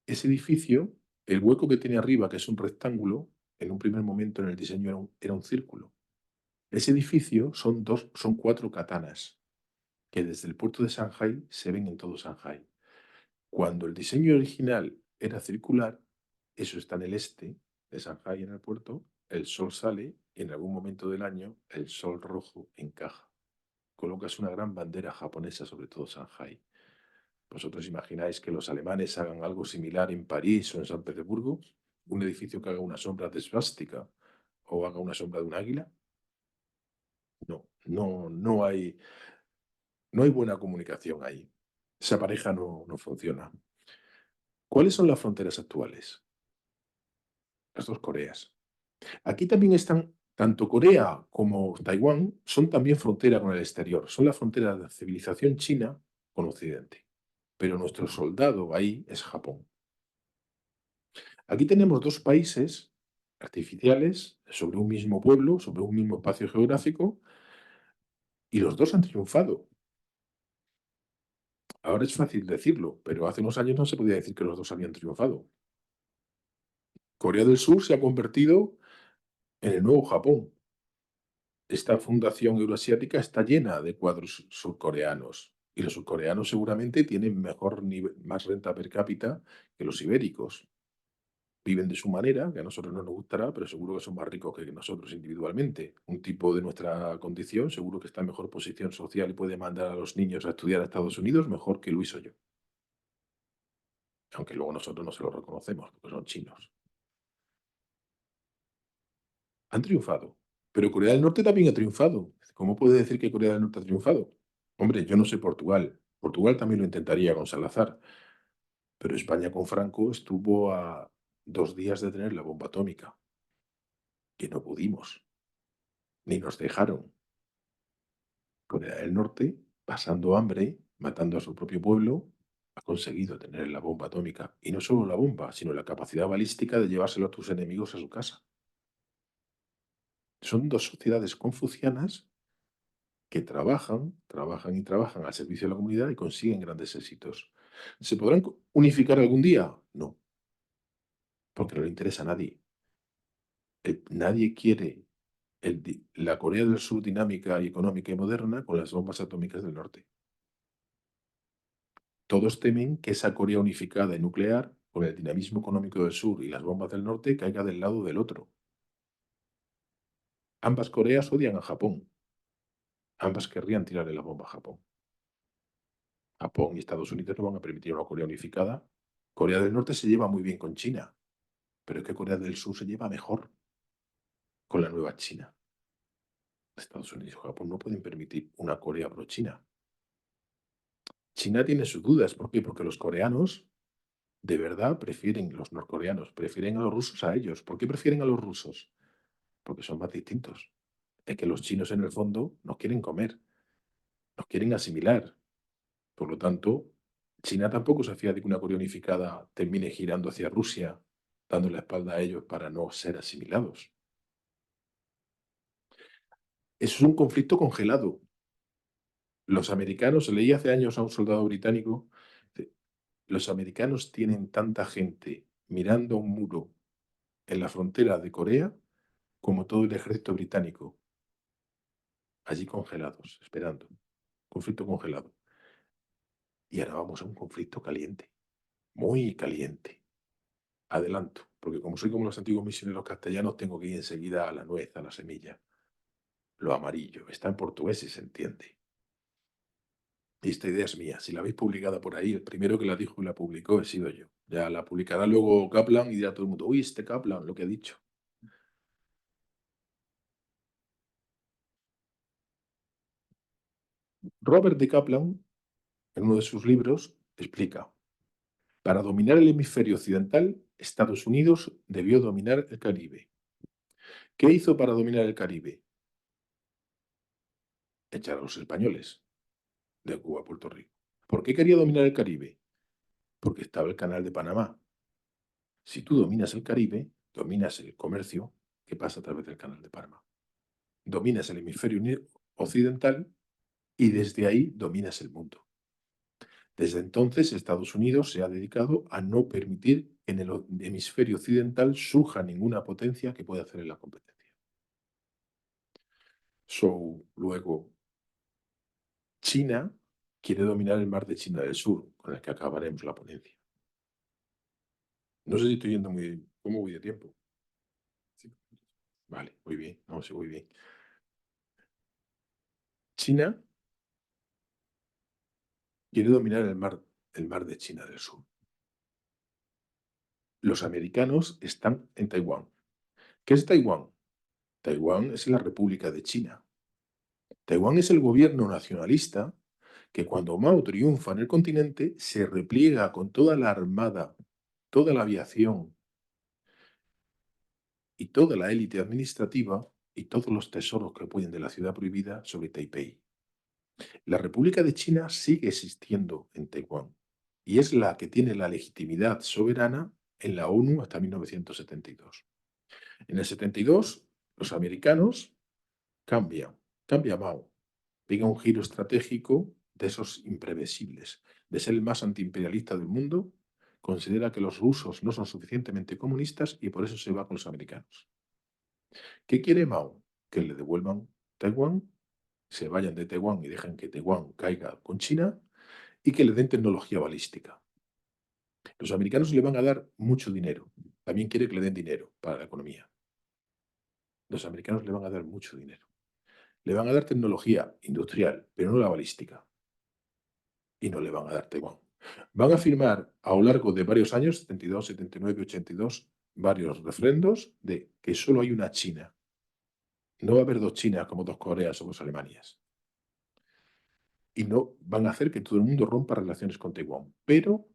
S2: Ese edificio, el hueco que tiene arriba, que es un rectángulo, en un primer momento en el diseño era un círculo. Ese edificio son 4 katanas, que desde el puerto de Shanghai se ven en todo Shanghai. Cuando el diseño original era circular, eso está en el este de Shanghai, en el puerto, el sol sale y en algún momento del año el sol rojo encaja. Colocas una gran bandera japonesa sobre todo Shanghai. ¿Vosotros imagináis que los alemanes hagan algo similar en París o en San Petersburgo? ¿Un edificio que haga una sombra de svástica o haga una sombra de un águila? No, no hay buena comunicación ahí. Esa pareja no funciona. ¿Cuáles son las fronteras actuales? Las dos Coreas. Aquí también están, tanto Corea como Taiwán, son también frontera con el exterior. Son la frontera de la civilización china con Occidente. Pero nuestro soldado ahí es Japón. Aquí tenemos dos países artificiales sobre un mismo pueblo, sobre un mismo espacio geográfico, y los dos han triunfado. Ahora es fácil decirlo, pero hace unos años no se podía decir que los dos habían triunfado. Corea del Sur se ha convertido en el nuevo Japón. Esta fundación euroasiática está llena de cuadros surcoreanos y los surcoreanos seguramente tienen más renta per cápita que los ibéricos. Viven de su manera, que a nosotros no nos gustará, pero seguro que son más ricos que nosotros individualmente. Un tipo de nuestra condición seguro que está en mejor posición social y puede mandar a los niños a estudiar a Estados Unidos mejor que Luis o yo. Aunque luego nosotros no se lo reconocemos, porque son chinos. Han triunfado. Pero Corea del Norte también ha triunfado. ¿Cómo puede decir que Corea del Norte ha triunfado? Hombre, yo no sé Portugal. Portugal también lo intentaría con Salazar. Pero España con Franco estuvo a 2 días de tener la bomba atómica. Y no pudimos. Ni nos dejaron. Corea del Norte, pasando hambre, matando a su propio pueblo, ha conseguido tener la bomba atómica. Y no solo la bomba, sino la capacidad balística de llevárselo a tus enemigos a su casa. Son dos sociedades confucianas que trabajan y trabajan al servicio de la comunidad y consiguen grandes éxitos. ¿Se podrán unificar algún día? No, porque no le interesa a nadie. Nadie quiere la Corea del Sur dinámica y económica y moderna con las bombas atómicas del norte. Todos temen que esa Corea unificada y nuclear, con el dinamismo económico del sur y las bombas del norte, caiga del lado del otro. Ambas Coreas odian a Japón. Ambas querrían tirarle la bomba a Japón. Japón y Estados Unidos no van a permitir una Corea unificada. Corea del Norte se lleva muy bien con China, pero es que Corea del Sur se lleva mejor con la nueva China. Estados Unidos y Japón no pueden permitir una Corea pro-China. China tiene sus dudas. ¿Por qué? Porque los coreanos, de verdad, los norcoreanos, prefieren a los rusos a ellos. ¿Por qué prefieren a los rusos? Porque son más distintos. Es que los chinos, en el fondo, nos quieren comer, nos quieren asimilar. Por lo tanto, China tampoco se fía de que una Corea unificada termine girando hacia Rusia, dando la espalda a ellos para no ser asimilados. Eso es un conflicto congelado. Los americanos, leí hace años a un soldado británico, dice, los americanos tienen tanta gente mirando un muro en la frontera de Corea como todo el ejército británico, allí congelados, esperando. Conflicto congelado. Y ahora vamos a un conflicto caliente, muy caliente. Adelanto, porque como soy como los antiguos misioneros castellanos, tengo que ir enseguida a la nuez, a la semilla. Lo amarillo, está en portugués y se entiende. Y esta idea es mía. Si la habéis publicada por ahí, el primero que la dijo y la publicó he sido yo. Ya la publicará luego Kaplan y dirá todo el mundo, uy, este Kaplan, lo que ha dicho. Robert de Kaplan, en uno de sus libros, explica, para dominar el hemisferio occidental, Estados Unidos debió dominar el Caribe. ¿Qué hizo para dominar el Caribe? Echar a los españoles de Cuba a Puerto Rico. ¿Por qué quería dominar el Caribe? Porque estaba el Canal de Panamá. Si tú dominas el Caribe, dominas el comercio que pasa a través del Canal de Panamá. Dominas el hemisferio occidental y desde ahí dominas el mundo. Desde entonces, Estados Unidos se ha dedicado a no permitir que en el hemisferio occidental surja ninguna potencia que pueda hacer la competencia. Luego, China quiere dominar el mar de China del Sur, con el que acabaremos la ponencia. No sé si estoy yendo muy bien. ¿Cómo voy de tiempo? Sí. Vale, muy bien. No, sí, muy bien. China quiere dominar el mar de China del Sur. Los americanos están en Taiwán. ¿Qué es Taiwán? Taiwán es la República de China. Taiwán es el gobierno nacionalista que cuando Mao triunfa en el continente se repliega con toda la armada, toda la aviación y toda la élite administrativa y todos los tesoros que pueden de la ciudad prohibida sobre Taipei. La República de China sigue existiendo en Taiwán y es la que tiene la legitimidad soberana en la ONU hasta 1972. En el 72, los americanos cambia Mao, pega un giro estratégico de esos imprevisibles, de ser el más antiimperialista del mundo, considera que los rusos no son suficientemente comunistas y por eso se va con los americanos. ¿Qué quiere Mao? Que le devuelvan Taiwán, se vayan de Taiwán y dejen que Taiwán caiga con China y que le den tecnología balística. Los americanos le van a dar mucho dinero. También quiere que le den dinero para la economía. Los americanos le van a dar mucho dinero. Le van a dar tecnología industrial, pero no la balística. Y no le van a dar Taiwán. Van a firmar a lo largo de varios años, 72, 79, 82, varios referendos de que solo hay una China. No va a haber dos Chinas como dos Coreas o dos Alemanias. Y no van a hacer que todo el mundo rompa relaciones con Taiwán. Pero,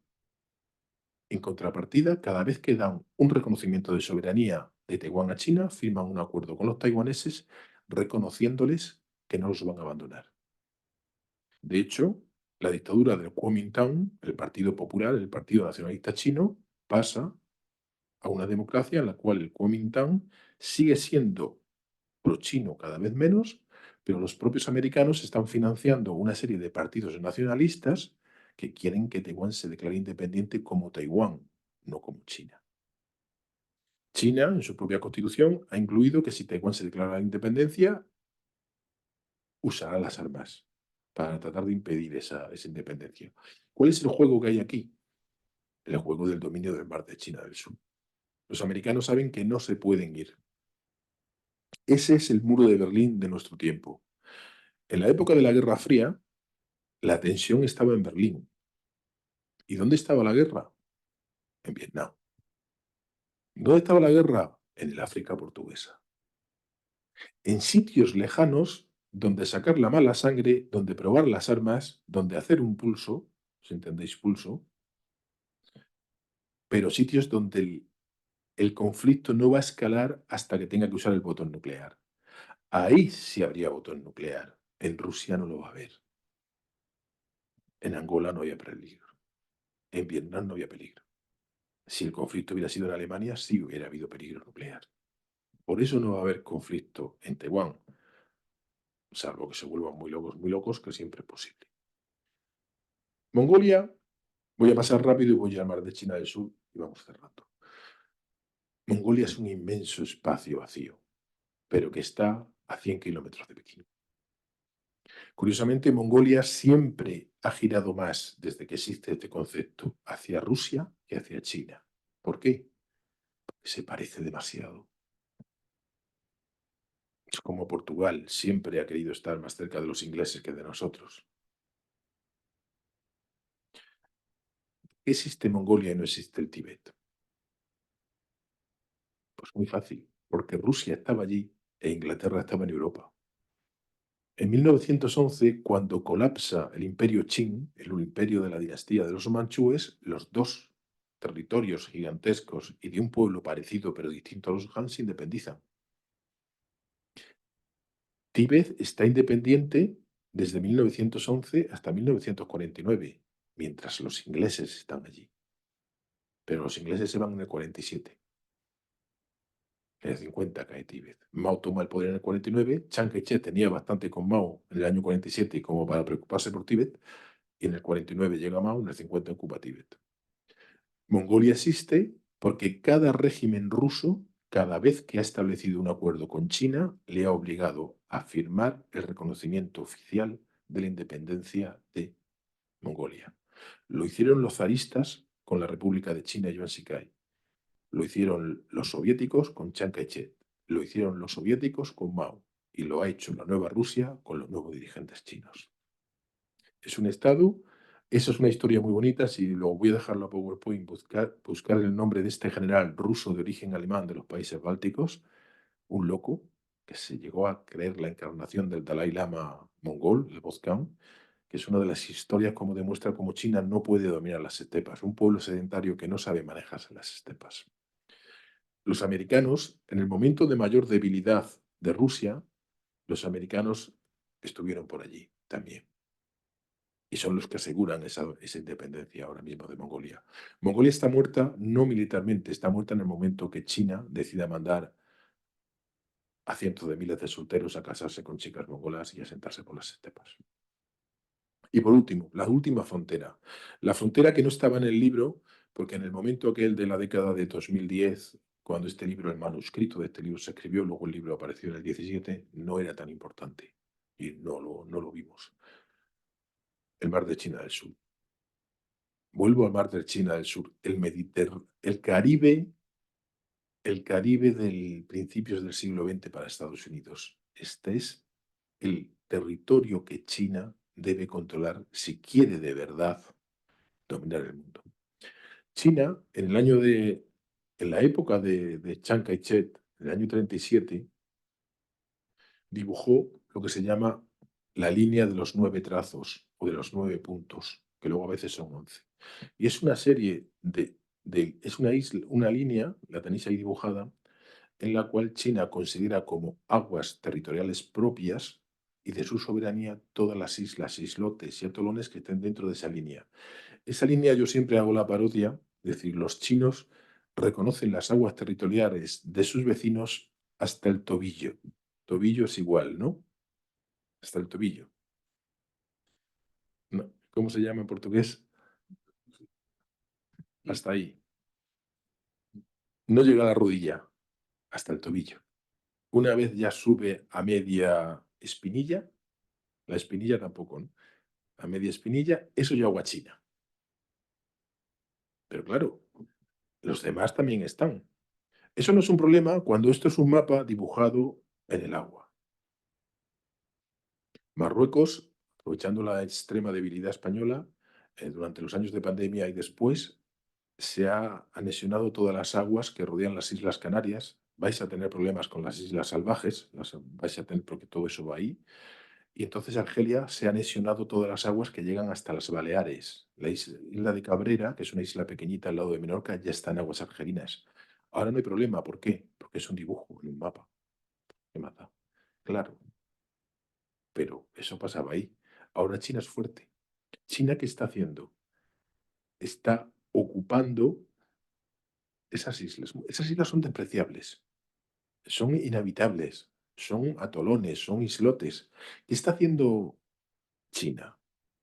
S2: en contrapartida, cada vez que dan un reconocimiento de soberanía de Taiwán a China, firman un acuerdo con los taiwaneses reconociéndoles que no los van a abandonar. De hecho, la dictadura del Kuomintang, el Partido Popular, el Partido Nacionalista Chino, pasa a una democracia en la cual el Kuomintang sigue siendo pro-chino cada vez menos, pero los propios americanos están financiando una serie de partidos nacionalistas que quieren que Taiwán se declare independiente como Taiwán, no como China. China, en su propia constitución, ha incluido que si Taiwán se declara la independencia, usará las armas para tratar de impedir esa independencia. ¿Cuál es el juego que hay aquí? El juego del dominio del mar de China del Sur. Los americanos saben que no se pueden ir. Ese es el muro de Berlín de nuestro tiempo. En la época de la Guerra Fría, la tensión estaba en Berlín. ¿Y dónde estaba la guerra? En Vietnam. ¿Dónde estaba la guerra? En el África portuguesa. En sitios lejanos donde sacar la mala sangre, donde probar las armas, donde hacer un pulso, si entendéis pulso, pero sitios donde el conflicto no va a escalar hasta que tenga que usar el botón nuclear. Ahí sí habría botón nuclear. En Rusia no lo va a haber. En Angola no había peligro. En Vietnam no había peligro. Si el conflicto hubiera sido en Alemania, sí hubiera habido peligro nuclear. Por eso no va a haber conflicto en Taiwán, salvo que se vuelvan muy locos, que siempre es posible. Mongolia, voy a pasar rápido y voy al mar de China del Sur y vamos cerrando. Mongolia es un inmenso espacio vacío, pero que está a 100 kilómetros de Pekín. Curiosamente, Mongolia siempre ha girado más desde que existe este concepto hacia Rusia que hacia China. ¿Por qué? Porque se parece demasiado. Es como Portugal siempre ha querido estar más cerca de los ingleses que de nosotros. ¿Existe Mongolia y no existe el Tíbet? Pues muy fácil, porque Rusia estaba allí e Inglaterra estaba en Europa. En 1911, cuando colapsa el imperio Qing, el imperio de la dinastía de los manchúes, los dos territorios gigantescos y de un pueblo parecido pero distinto a los Han se independizan. Tíbet está independiente desde 1911 hasta 1949, mientras los ingleses están allí. Pero los ingleses se van en el 47. En el 50 cae Tíbet. Mao toma el poder en el 49. Chiang Kai-shek tenía bastante con Mao en el año 47 como para preocuparse por Tíbet. Y en el 49 llega Mao, en el 50 ocupa Tíbet. Mongolia existe porque cada régimen ruso, cada vez que ha establecido un acuerdo con China, le ha obligado a firmar el reconocimiento oficial de la independencia de Mongolia. Lo hicieron los zaristas con la República de China y Yuan Shikai. Lo hicieron los soviéticos con Chiang Kai-shek. Lo hicieron los soviéticos con Mao. Y lo ha hecho la nueva Rusia con los nuevos dirigentes chinos. Es un estado, eso es una historia muy bonita, si lo voy a dejar la PowerPoint, buscar el nombre de este general ruso de origen alemán de los países bálticos, un loco que se llegó a creer la encarnación del Dalai Lama mongol, el Bozkán, que es una de las historias como demuestra cómo China no puede dominar las estepas, un pueblo sedentario que no sabe manejarse las estepas. Los americanos, en el momento de mayor debilidad de Rusia, los americanos estuvieron por allí también. Y son los que aseguran esa independencia ahora mismo de Mongolia. Mongolia está muerta no militarmente, está muerta en el momento que China decida mandar a cientos de miles de solteros a casarse con chicas mongolas y a sentarse por las estepas. Y por último, la última frontera. La frontera que no estaba en el libro, porque en el momento aquel de la década de 2010, cuando este libro, el manuscrito de este libro se escribió, luego el libro apareció en el 17, no era tan importante. Y no lo vimos. El mar de China del Sur. Vuelvo al mar de China del Sur, el Mediterráneo, el Caribe del principios del siglo XX para Estados Unidos. Este es el territorio que China debe controlar si quiere de verdad dominar el mundo. China, en la época de Chiang Kai-shek, en el año 37, dibujó lo que se llama la línea de los 9 trazos o de los 9 puntos, que luego a veces son 11. Y es una serie es una isla, una línea, la tenéis ahí dibujada, en la cual China considera como aguas territoriales propias y de su soberanía todas las islas, islotes y atolones que estén dentro de esa línea. Esa línea yo siempre hago la parodia, es decir, los chinos reconocen las aguas territoriales de sus vecinos hasta el tobillo. Tobillo es igual, ¿no? Hasta el tobillo. No, ¿cómo se llama en portugués? Hasta ahí. No llega a la rodilla, hasta el tobillo. Una vez ya sube a media espinilla, la espinilla tampoco, ¿no? A media espinilla, eso ya agua china. Pero claro, los demás también están. Eso no es un problema cuando esto es un mapa dibujado en el agua. Marruecos, aprovechando la extrema debilidad española, durante los años de pandemia y después, se ha anexionado todas las aguas que rodean las Islas Canarias. Vais a tener problemas con las islas salvajes, las vais a tener porque todo eso va ahí. Y entonces Argelia se ha anexionado todas las aguas que llegan hasta las Baleares. La isla de Cabrera, que es una isla pequeñita al lado de Menorca, ya está en aguas argelinas. Ahora no hay problema. ¿Por qué? Porque es un dibujo en un mapa. ¿Qué mata? Claro, pero eso pasaba ahí. Ahora China es fuerte. ¿China qué está haciendo? Está ocupando esas islas. Esas islas son despreciables, son inhabitables, son atolones, son islotes. ¿Qué está haciendo China?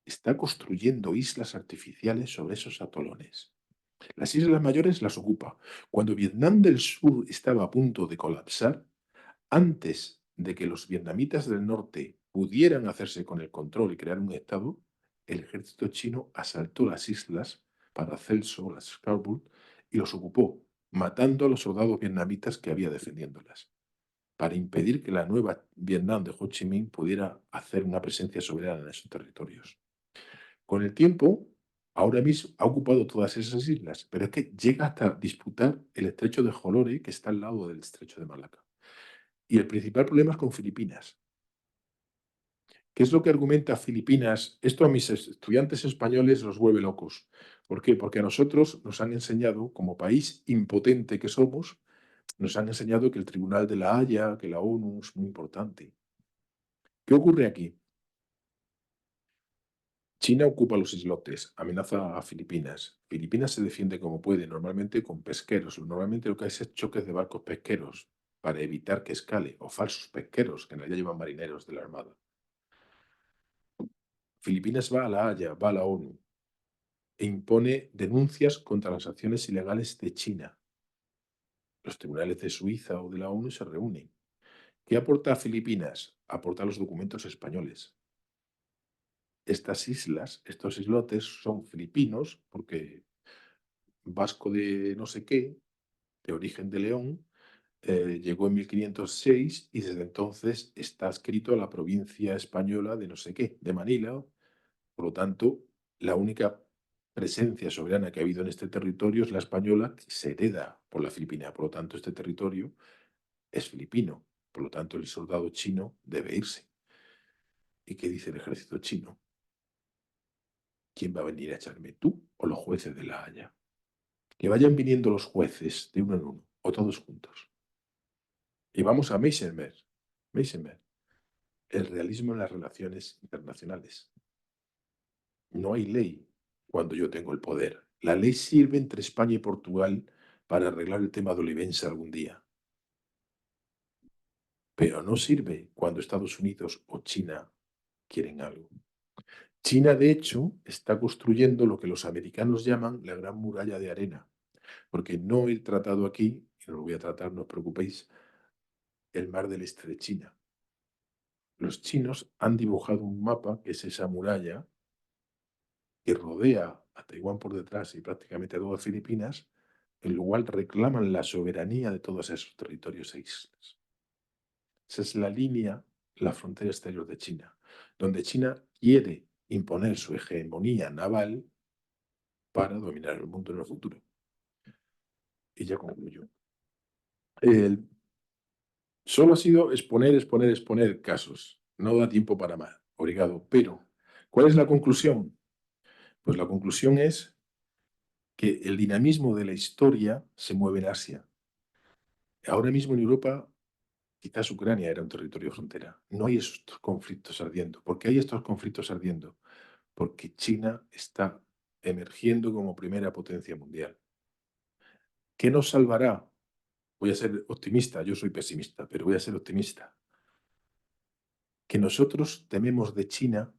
S2: Está construyendo islas artificiales sobre esos atolones. Las islas mayores las ocupa. Cuando Vietnam del Sur estaba a punto de colapsar, antes de que los vietnamitas del norte pudieran hacerse con el control y crear un estado, el ejército chino asaltó las islas para Celso, las Scarborough, y los ocupó, matando a los soldados vietnamitas que había defendiéndolas, para impedir que la nueva Vietnam de Ho Chi Minh pudiera hacer una presencia soberana en esos territorios. Con el tiempo, ahora mismo ha ocupado todas esas islas, pero es que llega hasta disputar el estrecho de Jolore, que está al lado del estrecho de Malaca. Y el principal problema es con Filipinas. ¿Qué es lo que argumenta Filipinas? Esto a mis estudiantes españoles los vuelve locos. ¿Por qué? Porque a nosotros nos han enseñado, como país impotente que somos, nos han enseñado que el Tribunal de la Haya, que la ONU es muy importante. ¿Qué ocurre aquí? China ocupa los islotes, amenaza a Filipinas. Filipinas se defiende como puede, normalmente con pesqueros. Normalmente lo que hay es choques de barcos pesqueros para evitar que escale, o falsos pesqueros, que en realidad llevan marineros de la Armada. Filipinas va a la Haya, va a la ONU, e impone denuncias contra las acciones ilegales de China. Los tribunales de Suiza o de la ONU se reúnen. ¿Qué aporta a Filipinas? Aporta los documentos españoles. Estas islas, estos islotes son filipinos porque Vasco de no sé qué, de origen de León, llegó en 1506 y desde entonces está adscrito a la provincia española de no sé qué, de Manila. Por lo tanto, la única presencia soberana que ha habido en este territorio es la española, que se hereda por la Filipina. Por lo tanto, este territorio es filipino. Por lo tanto, el soldado chino debe irse. ¿Y qué dice el ejército chino? ¿Quién va a venir a echarme, tú o los jueces de la Haya? Que vayan viniendo los jueces de uno en uno, o todos juntos. Y vamos a Meisenberg. Meisenberg, el realismo en las relaciones internacionales. No hay ley cuando yo tengo el poder. La ley sirve entre España y Portugal para arreglar el tema de Olivenza algún día, pero no sirve cuando Estados Unidos o China quieren algo. China, de hecho, está construyendo lo que los americanos llaman la Gran Muralla de Arena, porque no he tratado aquí, y no lo voy a tratar, no os preocupéis, el mar del Este de China. Los chinos han dibujado un mapa, que es esa muralla, que rodea a Taiwán por detrás y prácticamente a todas Filipinas, en lo cual reclaman la soberanía de todos esos territorios e islas. Esa es la línea, la frontera exterior de China, donde China quiere imponer su hegemonía naval para dominar el mundo en el futuro. Y ya concluyo. El- Solo ha sido exponer, exponer, exponer casos. No da tiempo para más. Obrigado. Pero, ¿cuál es la conclusión? Pues la conclusión es que el dinamismo de la historia se mueve en Asia. Ahora mismo en Europa, quizás Ucrania era un territorio frontera. No hay estos conflictos ardiendo. ¿Por qué hay estos conflictos ardiendo? Porque China está emergiendo como primera potencia mundial. ¿Qué nos salvará? Voy a ser optimista, yo soy pesimista, pero voy a ser optimista. Que nosotros tememos de China,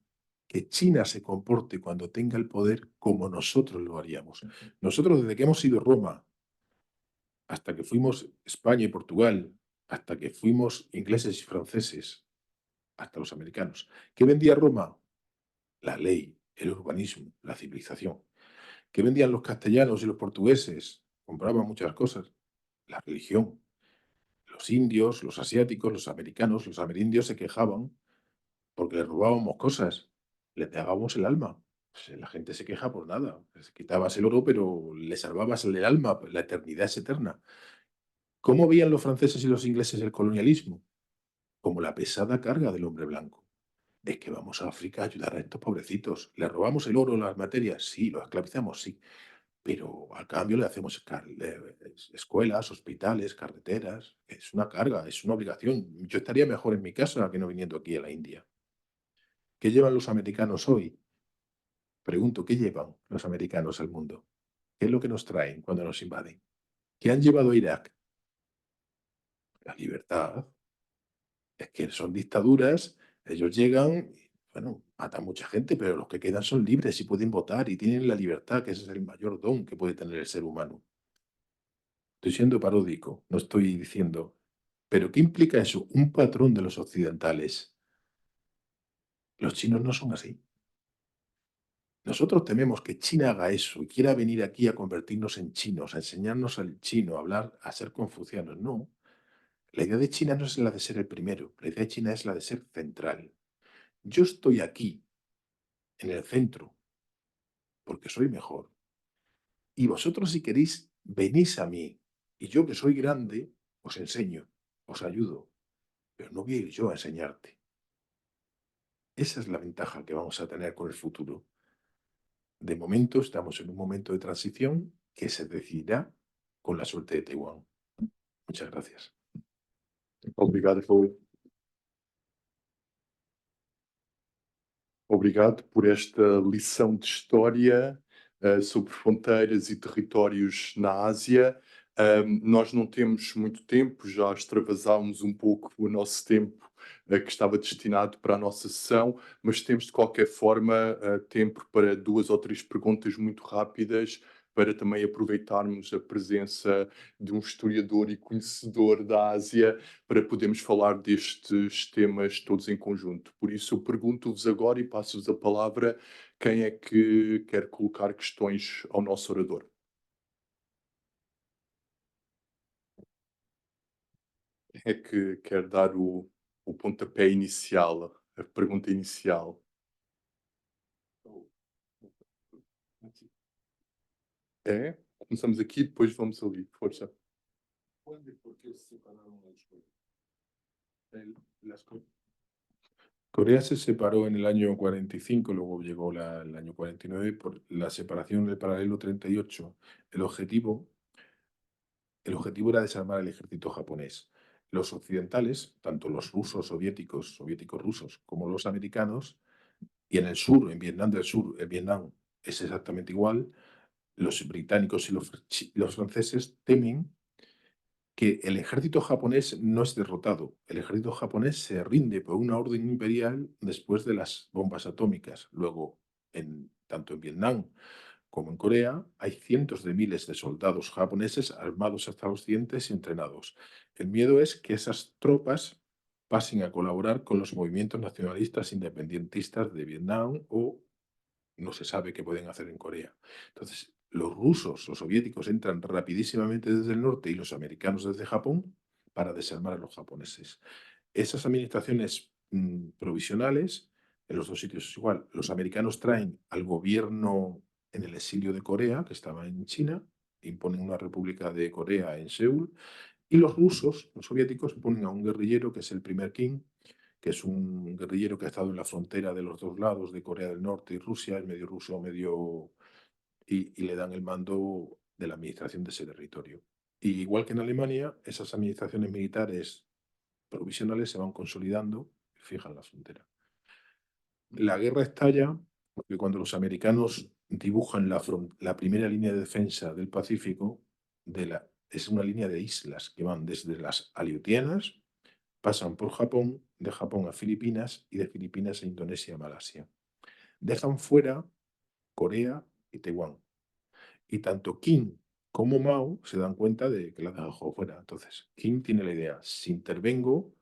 S2: que China se comporte cuando tenga el poder como nosotros lo haríamos. Nosotros, desde que hemos sido Roma, hasta que fuimos España y Portugal, hasta que fuimos ingleses y franceses, hasta los americanos, ¿qué vendía Roma? La ley, el urbanismo, la civilización. ¿Qué vendían los castellanos y los portugueses? Compraban muchas cosas. La religión. Los indios, los asiáticos, los americanos, los amerindios se quejaban porque les robábamos cosas, les pegábamos el alma. Pues, la gente se queja por nada. Les quitabas el oro, pero le salvabas el alma. La eternidad es eterna. ¿Cómo veían los franceses y los ingleses el colonialismo? Como la pesada carga del hombre blanco. Es que vamos a África a ayudar a estos pobrecitos. ¿Le robamos el oro, las materias? Sí, los esclavizamos, sí. Pero a cambio le hacemos escuelas, hospitales, carreteras. Es una carga, es una obligación. Yo estaría mejor en mi casa que no viniendo aquí a la India. ¿Qué llevan los americanos hoy? Pregunto, ¿qué llevan los americanos al mundo? ¿Qué es lo que nos traen cuando nos invaden? ¿Qué han llevado a Irak? La libertad. Es que son dictaduras, ellos llegan, y, bueno, matan mucha gente, pero los que quedan son libres y pueden votar y tienen la libertad, que ese es el mayor don que puede tener el ser humano. Estoy siendo paródico, no estoy diciendo. Pero ¿qué implica eso? Un patrón de los occidentales. Los chinos no son así. Nosotros tememos que China haga eso y quiera venir aquí a convertirnos en chinos, a enseñarnos el chino, a hablar, a ser confucianos. No. La idea de China no es la de ser el primero, la idea de China es la de ser central. Yo estoy aquí, en el centro, porque soy mejor. Y vosotros, si queréis, venís a mí. Y yo, que soy grande, os enseño, os ayudo. Pero no voy a ir yo a enseñarte. Esa es la ventaja que vamos a tener con el futuro. De momento estamos en un momento de transición que se decidirá con la suerte de Taiwán. Muchas gracias.
S1: Obrigado, Raul. Obrigado por esta lição de história, sobre fronteiras e territórios na Ásia. Nós não temos muito tempo, já extravasámos um pouco o nosso tempo, que estava destinado para a nossa sessão, mas temos de qualquer forma, tempo para 2 ou 3 perguntas muito rápidas, para também aproveitarmos a presença de um historiador e conhecedor da Ásia, para podermos falar destes temas todos em conjunto. Por isso, eu pergunto-vos agora e passo-vos a palavra, quem é que quer colocar questões ao nosso orador? Quem é que quer dar o pontapé inicial, a pergunta inicial? É? Começamos aqui, depois vamos ali. Força.
S2: ¿Cuándo y por qué se separaron las Coreas? Las Corea se separó en el año 45, luego llegó el año 49 por la separación del paralelo 38. El objetivo, el objetivo era desarmar el ejército japonés. Los occidentales, tanto los rusos soviéticos, soviéticos rusos, como los americanos, y en el sur, en Vietnam del Sur, en Vietnam es exactamente igual, los británicos y los franceses temen que el ejército japonés no es derrotado. El ejército japonés se rinde por una orden imperial después de las bombas atómicas. Luego, tanto en Vietnam como en Corea, hay cientos de miles de soldados japoneses armados hasta los dientes y entrenados. El miedo es que esas tropas pasen a colaborar con los movimientos nacionalistas independentistas de Vietnam o no se sabe qué pueden hacer en Corea. Entonces, los rusos, los soviéticos entran rapidísimamente desde el norte y los americanos desde Japón para desarmar a los japoneses. Esas administraciones provisionales, en los dos sitios es igual, los americanos traen al gobierno en el exilio de Corea, que estaba en China, imponen una república de Corea en Seúl, y los rusos, los soviéticos, ponen a un guerrillero que es el primer Kim, que es un guerrillero que ha estado en la frontera de los dos lados, de Corea del Norte y Rusia, es medio ruso, medio... y le dan el mando de la administración de ese territorio. Y igual que en Alemania, esas administraciones militares provisionales se van consolidando y fijan la frontera. La guerra estalla porque cuando los americanos dibujan la primera línea de defensa del Pacífico, es una línea de islas que van desde las Aleutianas, pasan por Japón, de Japón a Filipinas y de Filipinas a Indonesia, Malasia. Dejan fuera Corea y Taiwán. Y tanto Kim como Mao se dan cuenta de que la han dejado fuera. Entonces, Kim tiene la idea, si intervengo,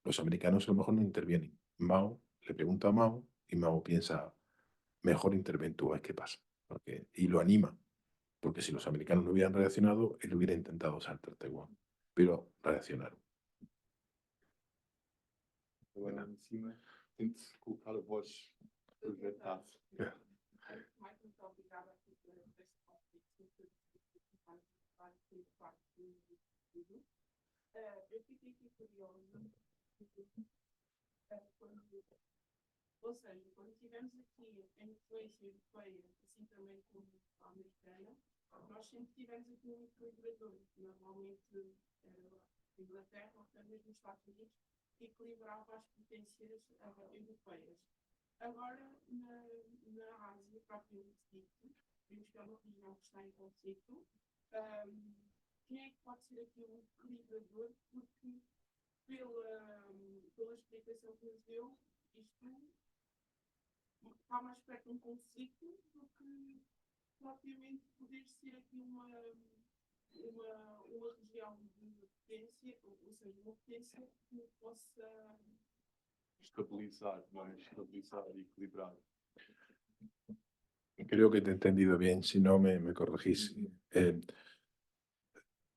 S2: los americanos a lo mejor no intervienen. Mao le pregunta a Mao y Mao piensa, mejor interven tú, a ver qué pasa. Y lo anima, porque si los americanos no hubieran reaccionado, él hubiera intentado saltar Taiwán. Pero reaccionaron.
S1: Agora em cima, tente colocar a voz projetada.
S3: Muito obrigada por esse convite. Eu fiquei aqui curiosa, quando, ou seja, quando tivemos aqui a influência europeia, assim também como a americana, nós sempre tivemos aqui um equilibrador. Normalmente era a Inglaterra ou até mesmo os Estados Unidos que equilibrava as potências europeias. Agora, na Ásia, propriamente dito, vimos que é uma região que está em conflito. Quem é que pode ser aqui um equilibrador? Porque, pela explicação que nos deu, isto está mais perto de um conflito do que propriamente poder ser aqui uma região de potência, ou seja, uma potência que possa
S1: Estabilizar, não é? Estabilizar e equilibrar.
S2: Creo que te he entendido bien, si no me corregís.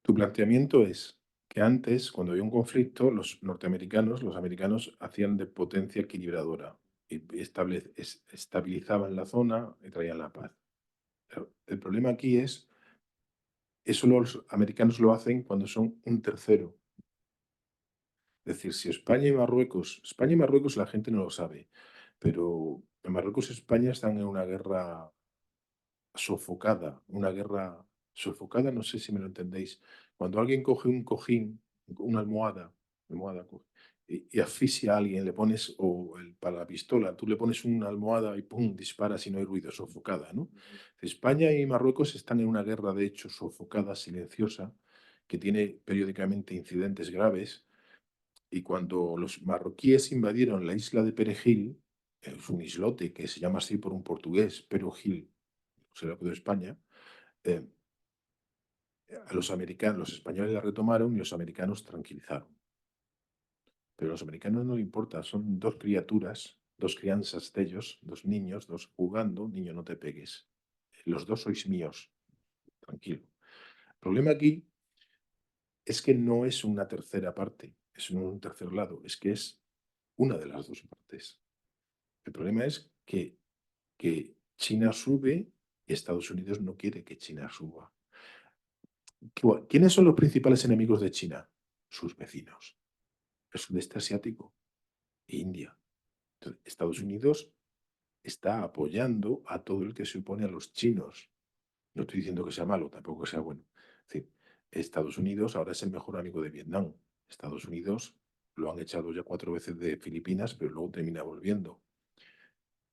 S2: Tu planteamiento es que antes, cuando había un conflicto, los americanos hacían de potencia equilibradora y estabilizaban la zona y traían la paz. Pero el problema aquí es, eso los americanos lo hacen cuando son un tercero. Es decir, si España y Marruecos la gente no lo sabe, pero Marruecos y España están en una guerra sofocada, no sé si me lo entendéis. Cuando alguien coge un cojín, una almohada y asfixia a alguien, le pones, para la pistola, tú le pones una almohada y ¡pum! Disparas y no hay ruido, sofocada, ¿no? España y Marruecos están en una guerra, de hecho, sofocada, silenciosa, que tiene periódicamente incidentes graves. Y cuando los marroquíes invadieron la isla de Perejil, es un islote que se llama así por un portugués, Perejil, se lo quedó España, eh, a los españoles la retomaron y los americanos tranquilizaron. Pero a los americanos no le importa, son dos criaturas, dos crianzas de ellos, dos niños, dos jugando, niño, no te pegues. Los dos sois míos, tranquilo. El problema aquí es que no es una tercera parte, es un tercer lado, es que es una de las dos partes. El problema es que China sube y Estados Unidos no quiere que China suba. ¿Quiénes son los principales enemigos de China? Sus vecinos. El sudeste asiático e India. Entonces, Estados Unidos está apoyando a todo el que se opone a los chinos. No estoy diciendo que sea malo, tampoco que sea bueno. Es decir, Estados Unidos ahora es el mejor amigo de Vietnam. Estados Unidos lo han echado ya 4 veces de Filipinas, pero luego termina volviendo.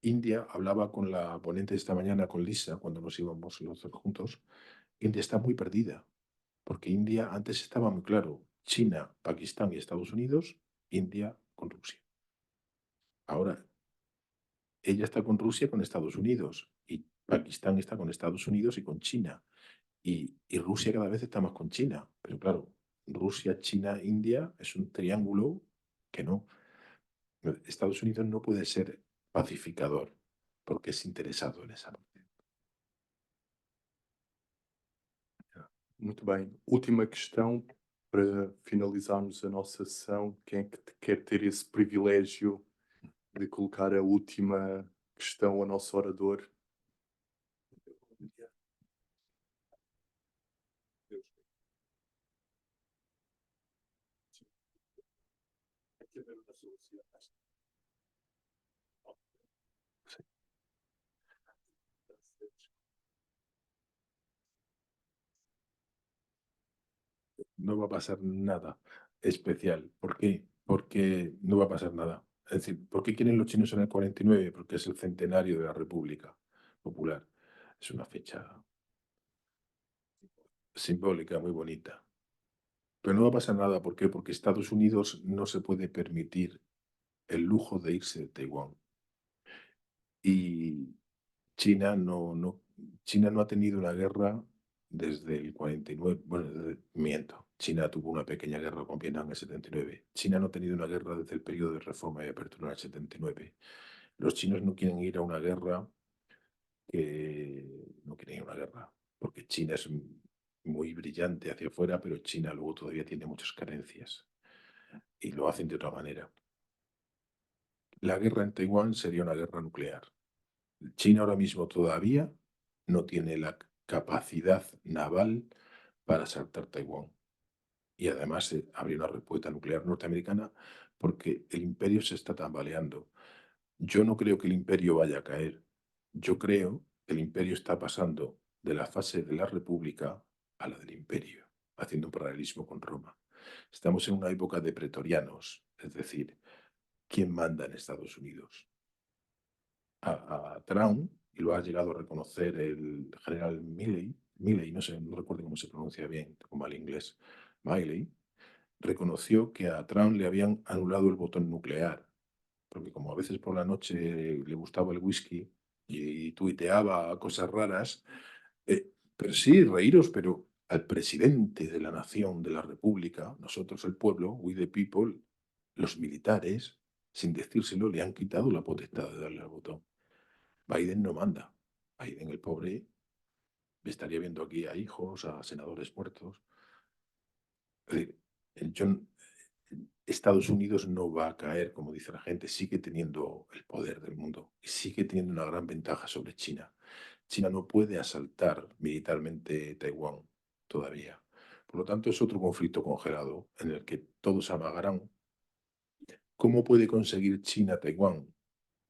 S2: India, hablaba con la ponente esta mañana, con Lisa, cuando nos íbamos los dos juntos. India está muy perdida, porque India antes estaba muy claro: China, Pakistán y Estados Unidos, India con Rusia. Ahora, ella está con Rusia, con Estados Unidos, y Pakistán está con Estados Unidos y con China. Y Rusia cada vez está más con China. Pero claro, Rusia, China, India es un triángulo que no. Estados Unidos no puede ser pacificador porque es interesado en esa parte.
S1: Muito bem. Última questão para finalizarmos a nossa sessão. Quem é que quer ter esse privilégio de colocar a última questão ao nosso orador?
S2: No va a pasar nada especial. ¿Por qué? Porque no va a pasar nada. Es decir, ¿por qué quieren los chinos en el 49? Porque es el centenario de la República Popular. Es una fecha simbólica muy bonita. Pero no va a pasar nada. ¿Por qué? Porque Estados Unidos no se puede permitir el lujo de irse de Taiwán. Y China no ha tenido una guerra desde el 49. Bueno, miento. China tuvo una pequeña guerra con Vietnam en el 79. China no ha tenido una guerra desde el periodo de reforma y apertura en el 79. Los chinos no quieren ir a una guerra, no quieren ir a una guerra, porque China es muy brillante hacia afuera, pero China luego todavía tiene muchas carencias y lo hacen de otra manera. La guerra en Taiwán sería una guerra nuclear. China ahora mismo todavía no tiene la capacidad naval para asaltar Taiwán. Y además habría una respuesta nuclear norteamericana porque el imperio se está tambaleando. Yo no creo que el imperio vaya a caer. Yo creo que el imperio está pasando de la fase de la república a la del imperio, haciendo un paralelismo con Roma. Estamos en una época de pretorianos, es decir, ¿quién manda en Estados Unidos? A Trump, y lo ha llegado a reconocer el general Milley, no sé, no recuerdo cómo se pronuncia bien, como al inglés, Miley, reconoció que a Trump le habían anulado el botón nuclear, porque como a veces por la noche le gustaba el whisky y tuiteaba cosas raras, pero sí, reíros, pero al presidente de la nación, de la república, nosotros el pueblo, we the people, los militares, sin decírselo, le han quitado la potestad de darle al botón. Biden no manda. Biden, el pobre, estaría viendo aquí a hijos, a senadores muertos. Es decir, Estados Unidos no va a caer, como dice la gente, sigue teniendo el poder del mundo y sigue teniendo una gran ventaja sobre China. China no puede asaltar militarmente Taiwán todavía. Por lo tanto, es otro conflicto congelado en el que todos amagarán. ¿Cómo puede conseguir China Taiwán?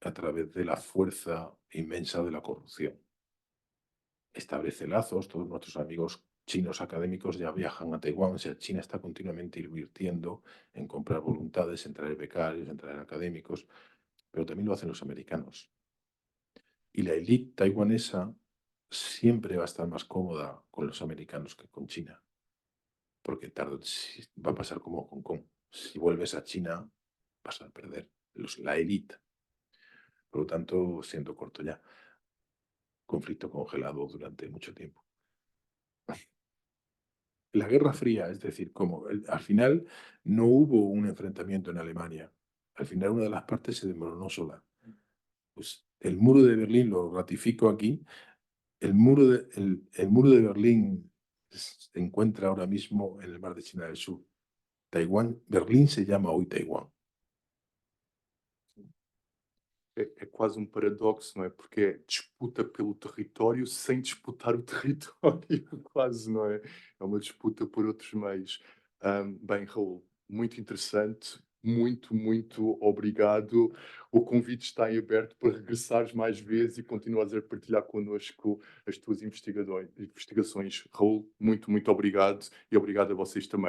S2: a través de la fuerza inmensa de la corrupción. Establece lazos, todos nuestros amigos chinos académicos ya viajan a Taiwán, o sea, China está continuamente invirtiendo en comprar voluntades, en traer becarios, en traer académicos, pero también lo hacen los americanos. Y la élite taiwanesa siempre va a estar más cómoda con los americanos que con China, porque va a pasar como Hong Kong. Si vuelves a China, vas a perder la élite. Por lo tanto, siendo corto ya, conflicto congelado durante mucho tiempo. La Guerra Fría, es decir, al final no hubo un enfrentamiento en Alemania. Al final una de las partes se desmoronó sola. Pues el muro de Berlín, lo ratifico aquí, el muro de Berlín se encuentra ahora mismo en el mar de China del Sur. Berlín se llama hoy Taiwán.
S1: É quase um paradoxo, não é? Porque é disputa pelo território sem disputar o território, quase, não é? É uma disputa por outros meios. Bem, Raul, muito interessante, muito, muito obrigado. O convite está em aberto para regressares mais vezes e continuares a partilhar connosco as tuas investigações. Raul, muito, muito obrigado e obrigado a vocês também.